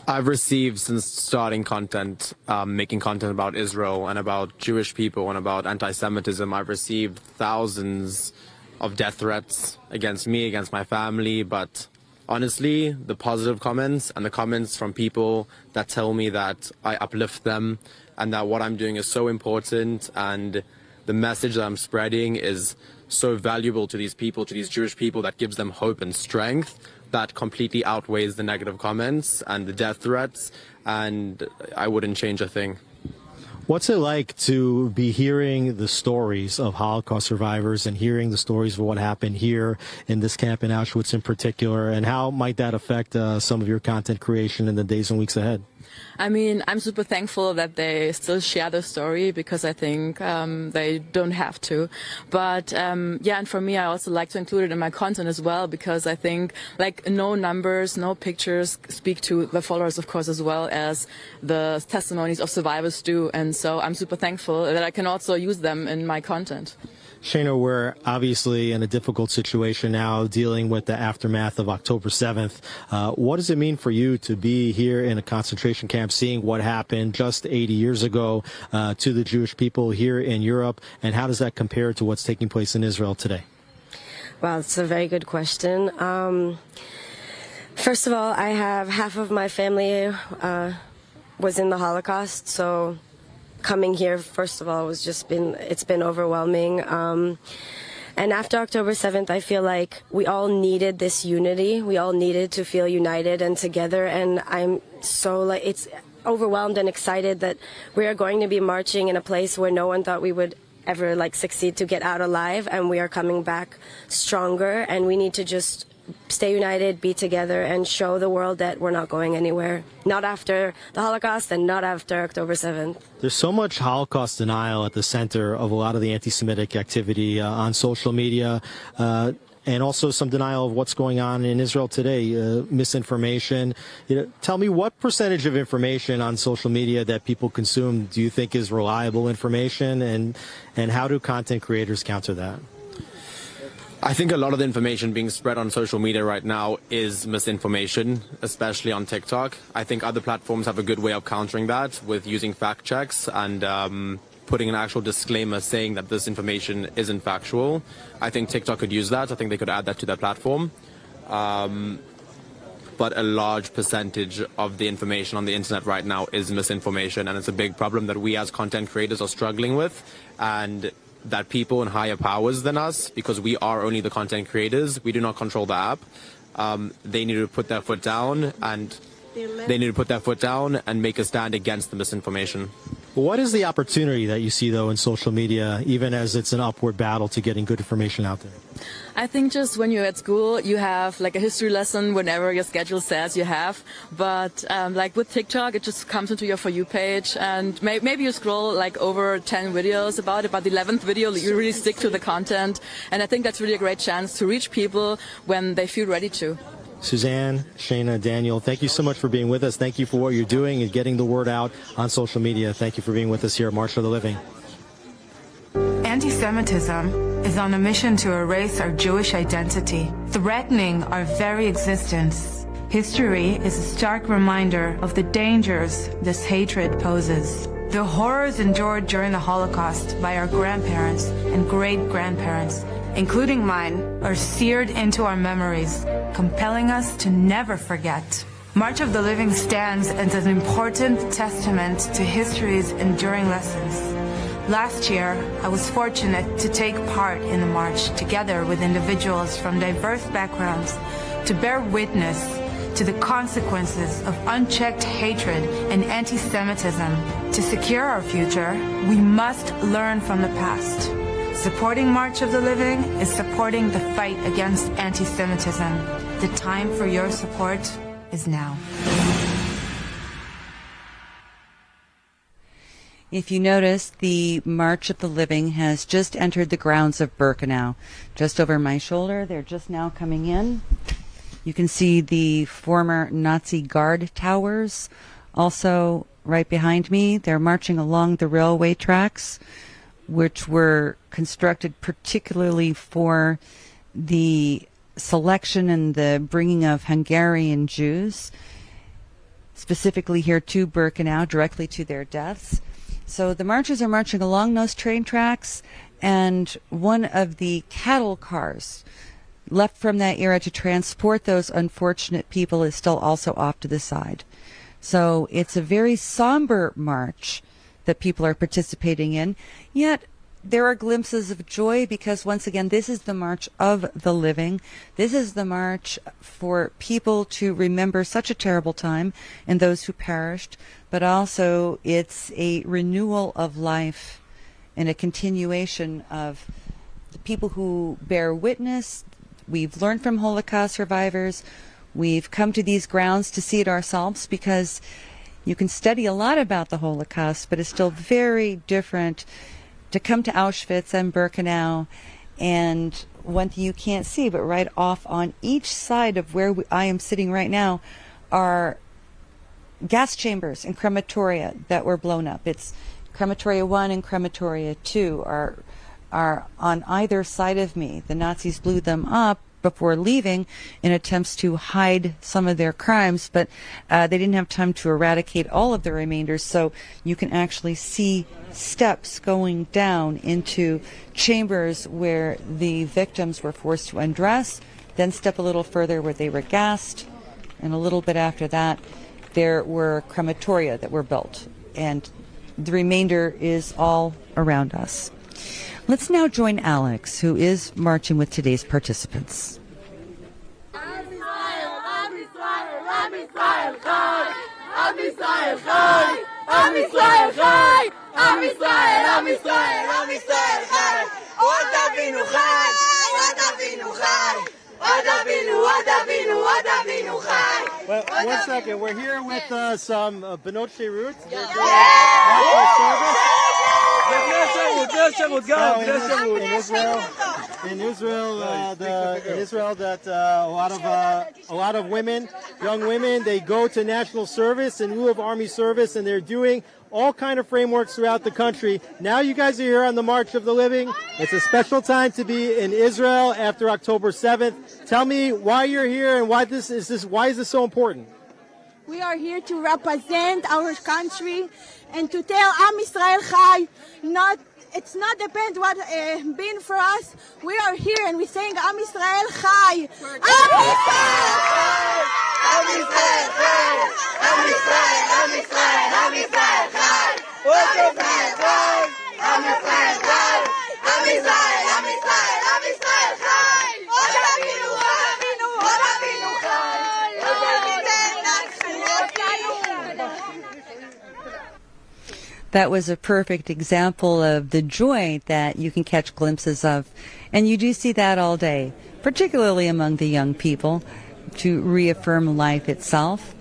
I've received, since starting content, making content about Israel and about Jewish people and about anti-Semitism, I've received thousands of death threats against me, against my family, but honestly, the positive comments and the comments from people that tell me that I uplift them and that what I'm doing is so important and the message that I'm spreading is so valuable to these people, to these Jewish people, that gives them hope and strength, that completely outweighs the negative comments and the death threats, and I wouldn't change a thing. What's it like to be hearing the stories of Holocaust survivors and hearing the stories of what happened here in this camp in Auschwitz in particular, and how might that affect some of your content creation in the days and weeks ahead? I mean, I'm super thankful that they still share the story, because I think they don't have to. But and for me, I also like to include it in my content as well, because I think no numbers, no pictures speak to the followers, of course, as well as the testimonies of survivors do. And so I'm super thankful that I can also use them in my content. Shana, we're obviously in a difficult situation now, dealing with the aftermath of October 7th. What does it mean for you to be here in a concentration camp, seeing what happened just 80 years ago to the Jewish people here in Europe, and how does that compare to what's taking place in Israel today? Well, it's a very good question. First of all, I have half of my family was in the Holocaust, so coming here, first of all, it's been overwhelming. And after October 7th, I feel like we all needed this unity. We all needed to feel united and together. And I'm so it's overwhelmed and excited that we are going to be marching in a place where no one thought we would ever succeed to get out alive. And we are coming back stronger. And we need to just stay united, be together, and show the world that we're not going anywhere. Not after the Holocaust and not after October 7th. There's so much Holocaust denial at the center of a lot of the anti-Semitic activity on social media. and also some denial of what's going on in Israel today, misinformation. Tell me, what percentage of information on social media that people consume do you think is reliable information, and how do content creators counter that? I think a lot of the information being spread on social media right now is misinformation, especially on TikTok. I think other platforms have a good way of countering that with using fact checks and putting an actual disclaimer saying that this information isn't factual. I think TikTok could use that. I think they could add that to their platform. But a large percentage of the information on the internet right now is misinformation, and it's a big problem that we as content creators are struggling with, and that people in higher powers than us, because we are only the content creators, we do not control the app, they need to put their foot down and make a stand against the misinformation. What is the opportunity that you see, though, in social media, even as it's an upward battle to getting good information out there? I think just when you're at school, you have like a history lesson whenever your schedule says you have. But like with TikTok, it just comes into your For You page, and maybe you scroll like over 10 videos about it, but the 11th video, you really stick to the content. And I think that's really a great chance to reach people when they feel ready to. Suzanne, Shana, Daniel, thank you so much for being with us. Thank you for what you're doing and getting the word out on social media. Thank you for being with us here at March for the Living. Anti-Semitism is on a mission to erase our Jewish identity, threatening our very existence. History is a stark reminder of the dangers this hatred poses. The horrors endured during the Holocaust by our grandparents and great-grandparents, including mine, are seared into our memories, compelling us to never forget. March of the Living stands as an important testament to history's enduring lessons. Last year, I was fortunate to take part in the march together with individuals from diverse backgrounds to bear witness to the consequences of unchecked hatred and anti-Semitism. To secure our future, we must learn from the past. Supporting March of the Living is supporting the fight against anti-Semitism. The time for your support is now. If you notice, the March of the Living has just entered the grounds of Birkenau. Just over my shoulder, they're just now coming in. You can see the former Nazi guard towers also right behind me. They're marching along the railway tracks, which were constructed particularly for the selection and the bringing of Hungarian Jews, specifically here to Birkenau, directly to their deaths. So the marchers are marching along those train tracks, and one of the cattle cars left from that era to transport those unfortunate people is still also off to the side. So it's a very somber march that people are participating in, yet there are glimpses of joy because, once again, this is the March of the Living. This is the march for people to remember such a terrible time and those who perished, but also it's a renewal of life and a continuation of the people who bear witness. We've learned from Holocaust survivors. We've come to these grounds to see it ourselves because you can study a lot about the Holocaust, but it's still very different to come to Auschwitz and Birkenau. And one thing you can't see, but right off on each side of where I am sitting right now are gas chambers and crematoria that were blown up. It's crematoria 1 and crematoria 2 are on either side of me. The Nazis blew them up before leaving in attempts to hide some of their crimes, but they didn't have time to eradicate all of the remainders, so you can actually see steps going down into chambers where the victims were forced to undress, then step a little further where they were gassed, and a little bit after that there were crematoria that were built, and the remainder is all around us. Let's now join Alex, who is marching with today's participants. Well, one second. We're here with some Benot Sheirut. In Israel, in Israel, that a lot of women, young women, they go to national service in lieu of army service, and they're doing all kind of frameworks throughout the country. Now you guys are here on the March of the Living. It's a special time to be in Israel after October 7th. Tell me why you're here and why is this so important? We are here to represent our country and to tell Am Yisrael Chai, it's not depend what been for us. We are here and we saying Am Yisrael Chai. Am Yisrael Chai! Am Yisrael Chai! Am Yisrael, Am Yisrael, Am Yisrael Chai! Am Yisrael Chai! Am Yisrael Chai! Am Yisrael, Am Yisrael, Am Yisrael Chai! Od Avinu, Od Avinu, Od Avinu Chai! That was a perfect example of the joy that you can catch glimpses of. And you do see that all day, particularly among the young people, to reaffirm life itself.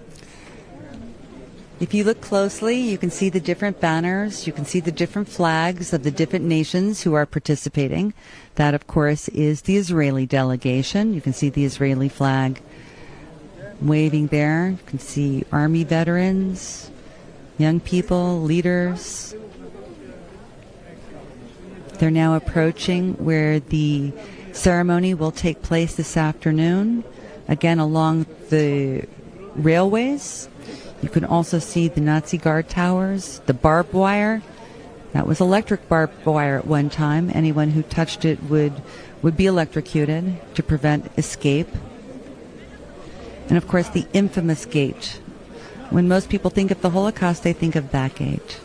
If you look closely, you can see the different banners. You can see the different flags of the different nations who are participating. That, of course, is the Israeli delegation. You can see the Israeli flag waving there. You can see army veterans, young people, leaders. They're now approaching where the ceremony will take place this afternoon, again along the railways. You can also see the Nazi guard towers, the barbed wire. That was electric barbed wire at one time. Anyone who touched it would be electrocuted to prevent escape. And of course the infamous gate. When most people think of the Holocaust, they think of that gate.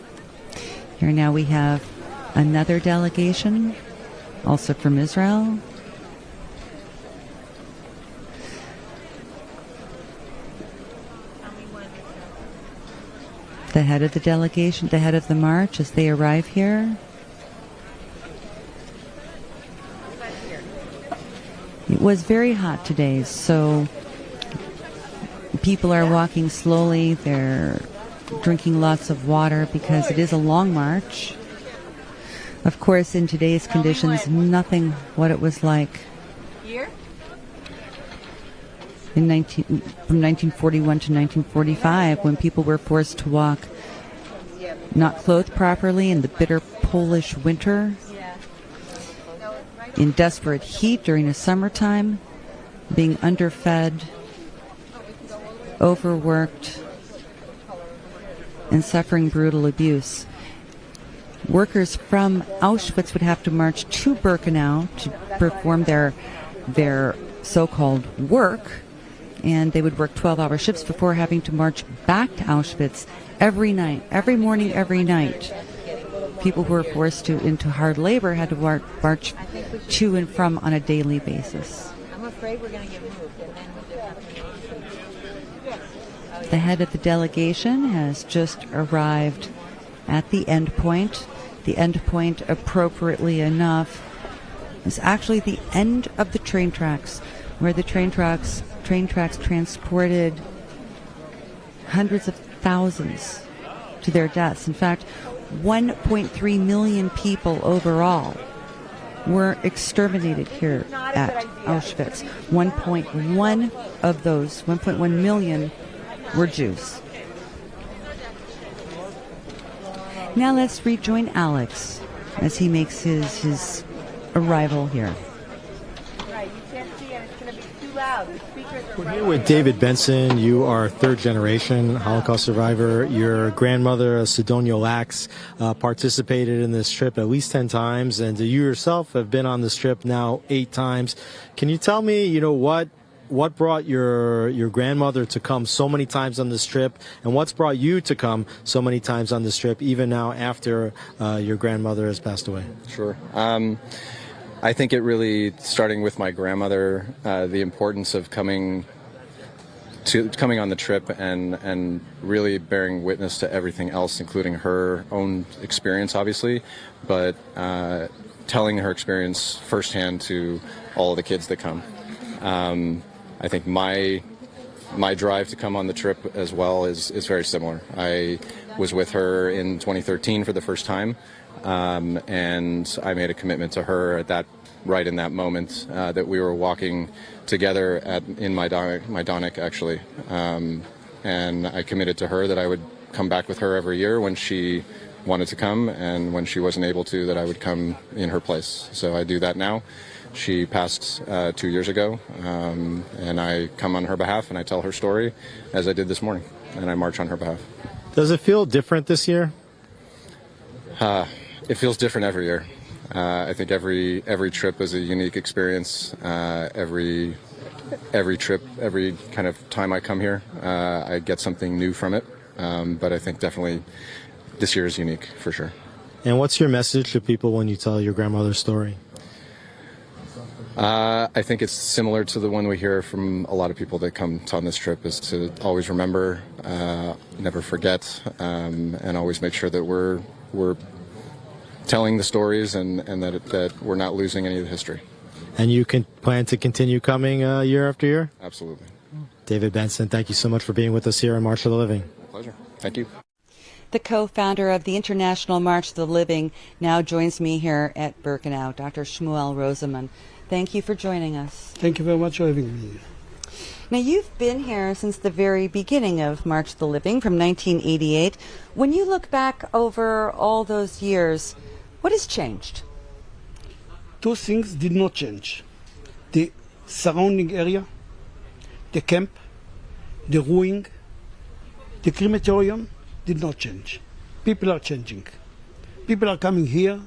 Here now we have another delegation, also from Israel. The head of the delegation, the head of the march, as they arrive here. It was very hot today, so people are walking slowly. They're drinking lots of water because it is a long march. Of course, in today's conditions, nothing what it was like from 1941 to 1945, when people were forced to walk not clothed properly in the bitter Polish winter, in desperate heat during the summertime, being underfed, overworked, and suffering brutal abuse. Workers from Auschwitz would have to march to Birkenau to perform their so-called work, and they would work 12-hour shifts before having to march back to Auschwitz every night, every morning, every night. People who were forced into hard labor had to march to and from on a daily basis. I'm afraid we're going to get moved. The head of the delegation has just arrived at the end point. The end point, appropriately enough, is actually the end of the train tracks, where the train tracks transported hundreds of thousands to their deaths. In fact, 1.3 million people overall were exterminated here at Auschwitz. 1.1 of those, 1.1 million, were Jews. Now let's rejoin Alex as he makes his arrival here. We're here with David Benson. You are third-generation Holocaust survivor. Your grandmother, Sidonia Lax, participated in this trip at least 10 times, and you yourself have been on this trip now 8 times. Can you tell me, what brought your grandmother to come so many times on this trip, and what's brought you to come so many times on this trip, even now after your grandmother has passed away? Sure. I think it really, starting with my grandmother, the importance of coming on the trip and really bearing witness to everything else, including her own experience, obviously, but telling her experience firsthand to all of the kids that come. I think my drive to come on the trip as well is very similar. I was with her in 2013 for the first time, and I made a commitment to her at right in that moment that we were walking together in Majdanek, actually. And I committed to her that I would come back with her every year when she wanted to come, and when she wasn't able to, that I would come in her place. So I do that now. She passed 2 years ago, and I come on her behalf and I tell her story as I did this morning, and I march on her behalf. Does it feel different this year? It feels different every year. I think every trip is a unique experience. Every trip, every kind of time I come here, I get something new from it. But I think definitely this year is unique for sure. And what's your message to people when you tell your grandmother's story? I think it's similar to the one we hear from a lot of people that come on this trip, is to always remember, never forget, and always make sure that we're telling the stories and that we're not losing any of the history. And you can plan to continue coming year after year? Absolutely. David Benson, thank you so much for being with us here on March for the Living. Pleasure. Thank you. The co-founder of the International March for the Living now joins me here at Birkenau, Dr. Shmuel Rosenman. Thank you for joining us. Thank you very much for having me. Now, you've been here since the very beginning of March for the Living, from 1988. When you look back over all those years, what has changed? Two things did not change. The surrounding area, the camp, the ruin, the crematorium did not change. People are changing. People are coming here,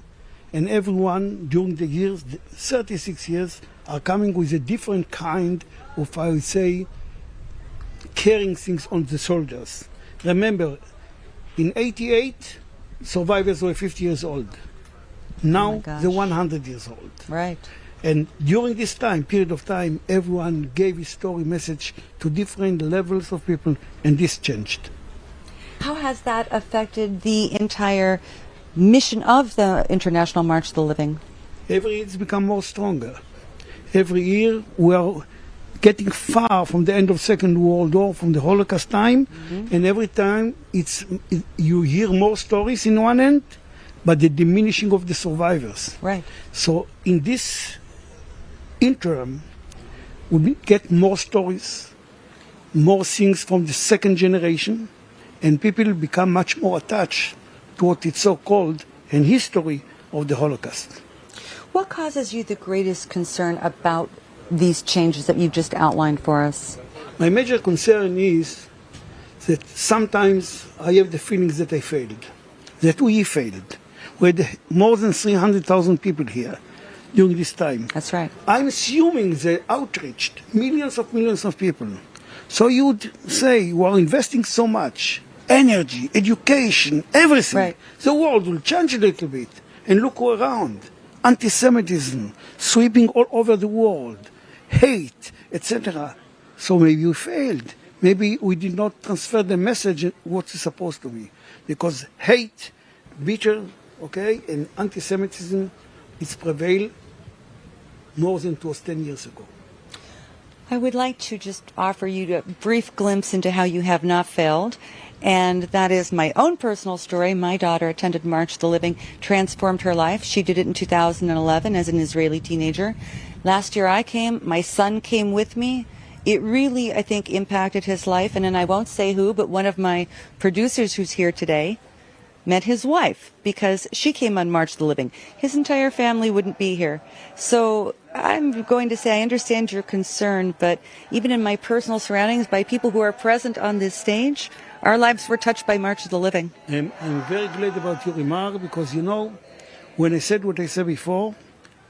and everyone during the years, 36 years, are coming with a different kind of, I would say, carrying things on the soldiers. Remember, in 88, survivors were 50 years old. Now they're 100 years old. Right. And during this period of time, everyone gave his story message to different levels of people, and this changed. How has that affected the entire mission of the International March for the Living? Every year it's become more stronger. Every year we are getting far from the end of Second World War, from the Holocaust time, and every time you hear more stories in one end, but the diminishing of the survivors. Right. So in this interim, we get more stories, more things from the second generation, and people become much more attached to what is so-called an history of the Holocaust. What causes you the greatest concern about these changes that you've just outlined for us? My major concern is that sometimes I have the feelings that I failed, that we failed. We had more than 300,000 people here during this time. That's right. I'm assuming they outreached millions of people. So you would say, we're investing so much, energy, education, everything. Right. The world will change a little bit. And look around. Anti-Semitism sweeping all over the world. Hate, etc. So maybe we failed. Maybe we did not transfer the message what it's supposed to be. Because hate, bitter, and anti-Semitism, it's prevailed more than it was 10 years ago. I would like to just offer you a brief glimpse into how you have not failed. And that is my own personal story. My daughter attended March for the Living, transformed her life. She did it in 2011 as an Israeli teenager. Last year I came, my son came with me. It really, I think, impacted his life. And then I won't say who, but one of my producers who's here today met his wife because she came on March for the Living. His entire family wouldn't be here. So I'm going to say I understand your concern, but even in my personal surroundings, by people who are present on this stage, our lives were touched by March for the Living. I'm very glad about your remark because, when I said what I said before,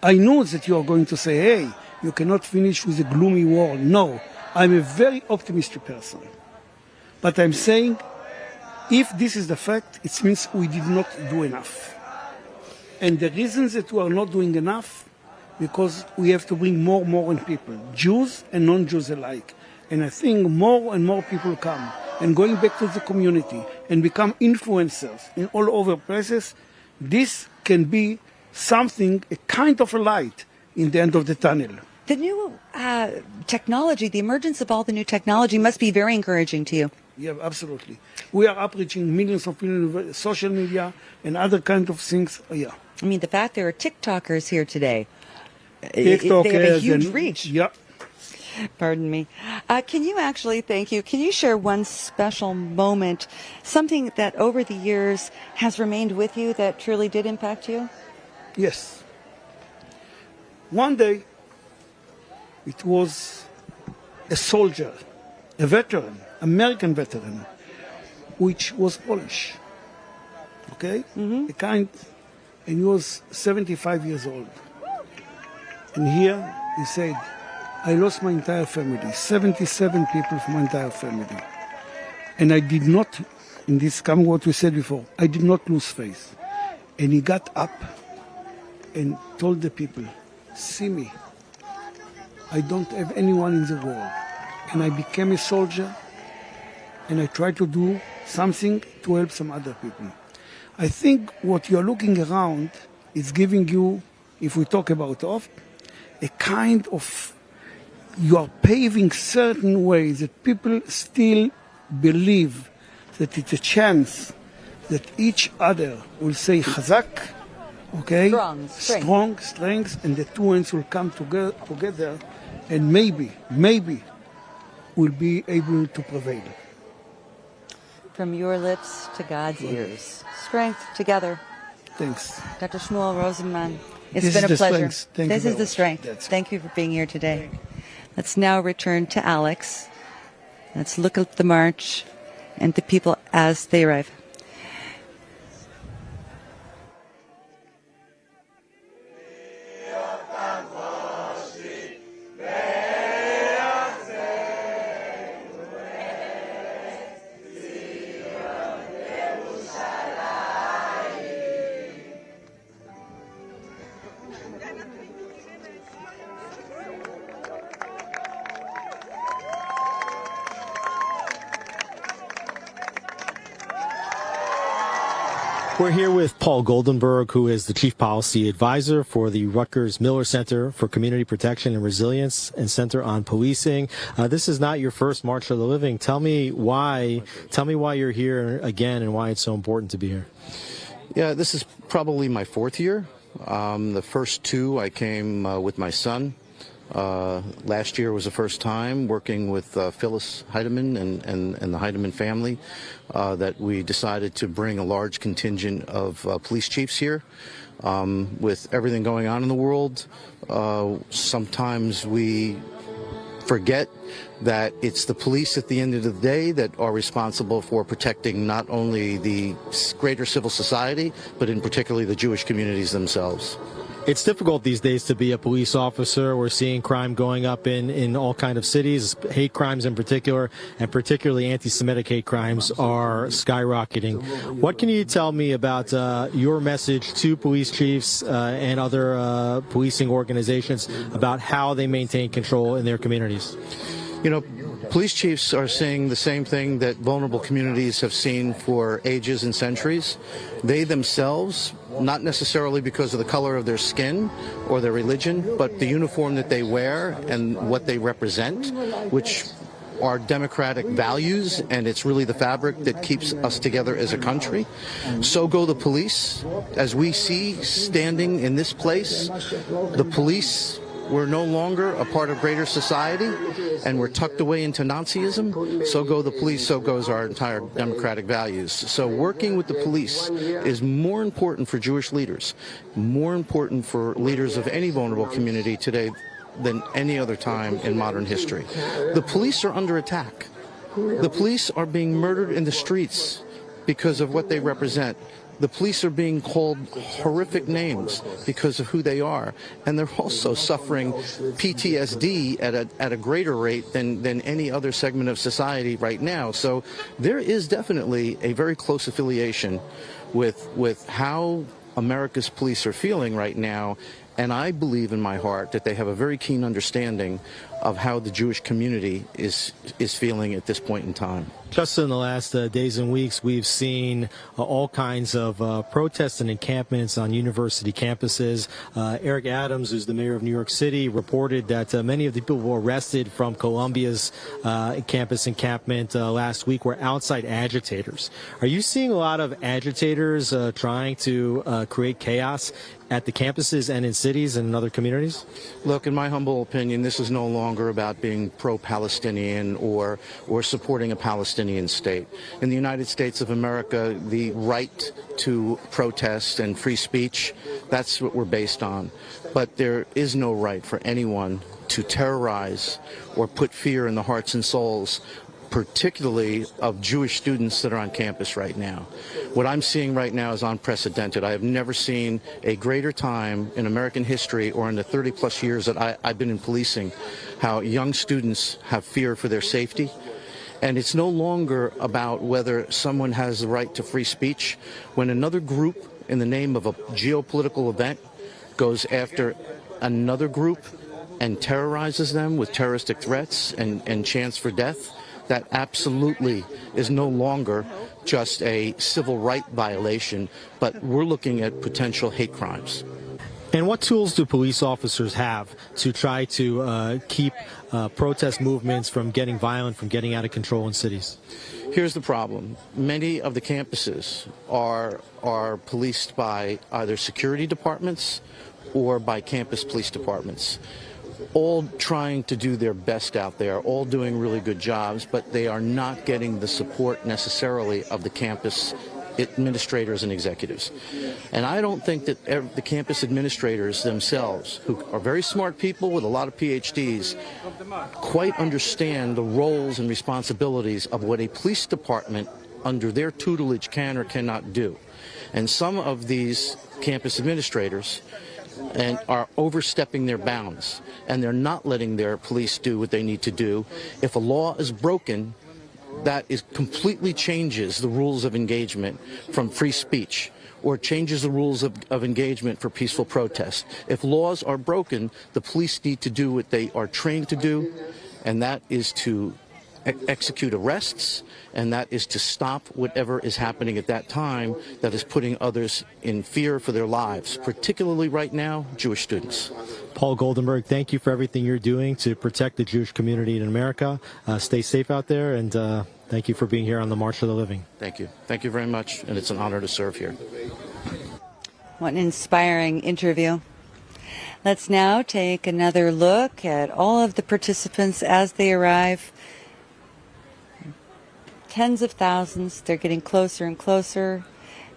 I knew that you are going to say, hey, you cannot finish with a gloomy world. No, I'm a very optimistic person. But I'm saying, if this is the fact, it means we did not do enough. And the reason that we are not doing enough, because we have to bring more in people, Jews and non-Jews alike. And I think more and more people come and going back to the community and become influencers in all over places. This can be something, a kind of a light in the end of the tunnel. The new technology, the emergence of all the new technology must be very encouraging to you. Yeah, absolutely. We are reaching millions of people with social media and other kind of things. Yeah. I mean, the fact there are TikTokers here today. They have a huge and- reach. Yeah. Pardon me. Can you share one special moment, something that over the years has remained with you that truly did impact you? Yes. One day, it was a soldier, a veteran, American veteran, which was Polish. Okay? And he was 75 years old. And here he said, I lost my entire family, 77 people from my entire family. And I did not, in this coming what we said before, I did not lose faith. And he got up and told the people, see me, I don't have anyone in the world. And I became a soldier, and I tried to do something to help some other people. I think what you're looking around is giving you, if we talk about off, a kind of, you are paving certain ways that people still believe that it's a chance that each other will say chazak, okay? Strong, strength, and the two ends will come together and maybe will be able to prevail. From your lips to God's ears. Strength together. Thanks. Dr. Shmuel Rosenman, it's This been is a the pleasure. strength. Thank This you is very the strength. much. Thank you for being here today. Let's now return to Alex. Let's look at the march and the people as they arrive. We're here with Paul Goldenberg, who is the Chief Policy Advisor for the Rutgers Miller Center for Community Protection and Resilience and Center on Policing. This is not your first March for the Living. Tell me why you're here again and why it's so important to be here. Yeah, this is probably my fourth year. The first two I came with my son. Last year was the first time working with Phyllis Heidemann and the Heidemann family that we decided to bring a large contingent of police chiefs here. With everything going on in the world, sometimes we forget that it's the police at the end of the day that are responsible for protecting not only the greater civil society, but in particularly the Jewish communities themselves. It's difficult these days to be a police officer. We're seeing crime going up in all kind of cities, hate crimes in particular, and particularly anti-Semitic hate crimes are skyrocketing. What can you tell me about your message to police chiefs and other policing organizations about how they maintain control in their communities? You know, police chiefs are saying the same thing that vulnerable communities have seen for ages and centuries. They themselves, not necessarily because of the color of their skin or their religion, but the uniform that they wear and what they represent, which are democratic values, and it's really the fabric that keeps us together as a country. So go the police. As we see standing in this place, the police were no longer a part of greater society, and we're tucked away into Nazism. So go the police, so goes our entire democratic values. So working with the police is more important for Jewish leaders, more important for leaders of any vulnerable community today than any other time in modern history. The police are under attack. The police are being murdered in the streets because of what they represent. The police are being called horrific names because of who they are, and they're also suffering PTSD at a greater rate than any other segment of society right now. So there is definitely a very close affiliation with how America's police are feeling right now, and I believe in my heart that they have a very keen understanding of how the Jewish community is feeling at this point in time. Just in the last days and weeks, we've seen all kinds of protests and encampments on university campuses. Eric Adams, who's the mayor of New York City, reported that many of the people who were arrested from Columbia's campus encampment last week were outside agitators. Are you seeing a lot of agitators trying to create chaos at the campuses and in cities and in other communities? Look, in my humble opinion, this is no longer about being pro-Palestinian or supporting a Palestinian state. In the United States of America, the right to protest and free speech, that's what we're based on. But there is no right for anyone to terrorize or put fear in the hearts and souls, particularly of Jewish students that are on campus right now. What I'm seeing right now is unprecedented. I have never seen a greater time in American history or in the 30-plus years that I've been in policing, how young students have fear for their safety. And it's no longer about whether someone has the right to free speech. When another group, in the name of a geopolitical event, goes after another group and terrorizes them with terroristic threats and chance for death, that absolutely is no longer just a civil right violation, but we're looking at potential hate crimes. And what tools do police officers have to try to keep protest movements from getting violent, from getting out of control in cities? Here's the problem. Many of the campuses are policed by either security departments or by campus police departments, all trying to do their best out there, all doing really good jobs, but they are not getting the support necessarily of the campus administrators and executives. And I don't think that the campus administrators themselves, who are very smart people with a lot of PhDs, quite understand the roles and responsibilities of what a police department under their tutelage can or cannot do. And some of these campus administrators and are overstepping their bounds, and they're not letting their police do what they need to do. If a law is broken, that completely changes the rules of engagement from free speech, or changes the rules of engagement for peaceful protest. If laws are broken, the police need to do what they are trained to do, and that is to execute arrests, and that is to stop whatever is happening at that time that is putting others in fear for their lives, particularly right now, Jewish students. Paul Goldenberg, thank you for everything you're doing to protect the Jewish community in America. Stay safe out there, and thank you for being here on the March of the Living. Thank you. Thank you very much, and it's an honor to serve here. What an inspiring interview. Let's now take another look at all of the participants as they arrive. Tens of thousands. They're getting closer and closer.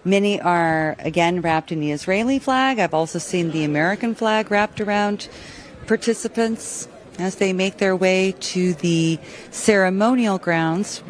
Many are, again, wrapped in the Israeli flag. I've also seen the American flag wrapped around participants as they make their way to the ceremonial grounds, where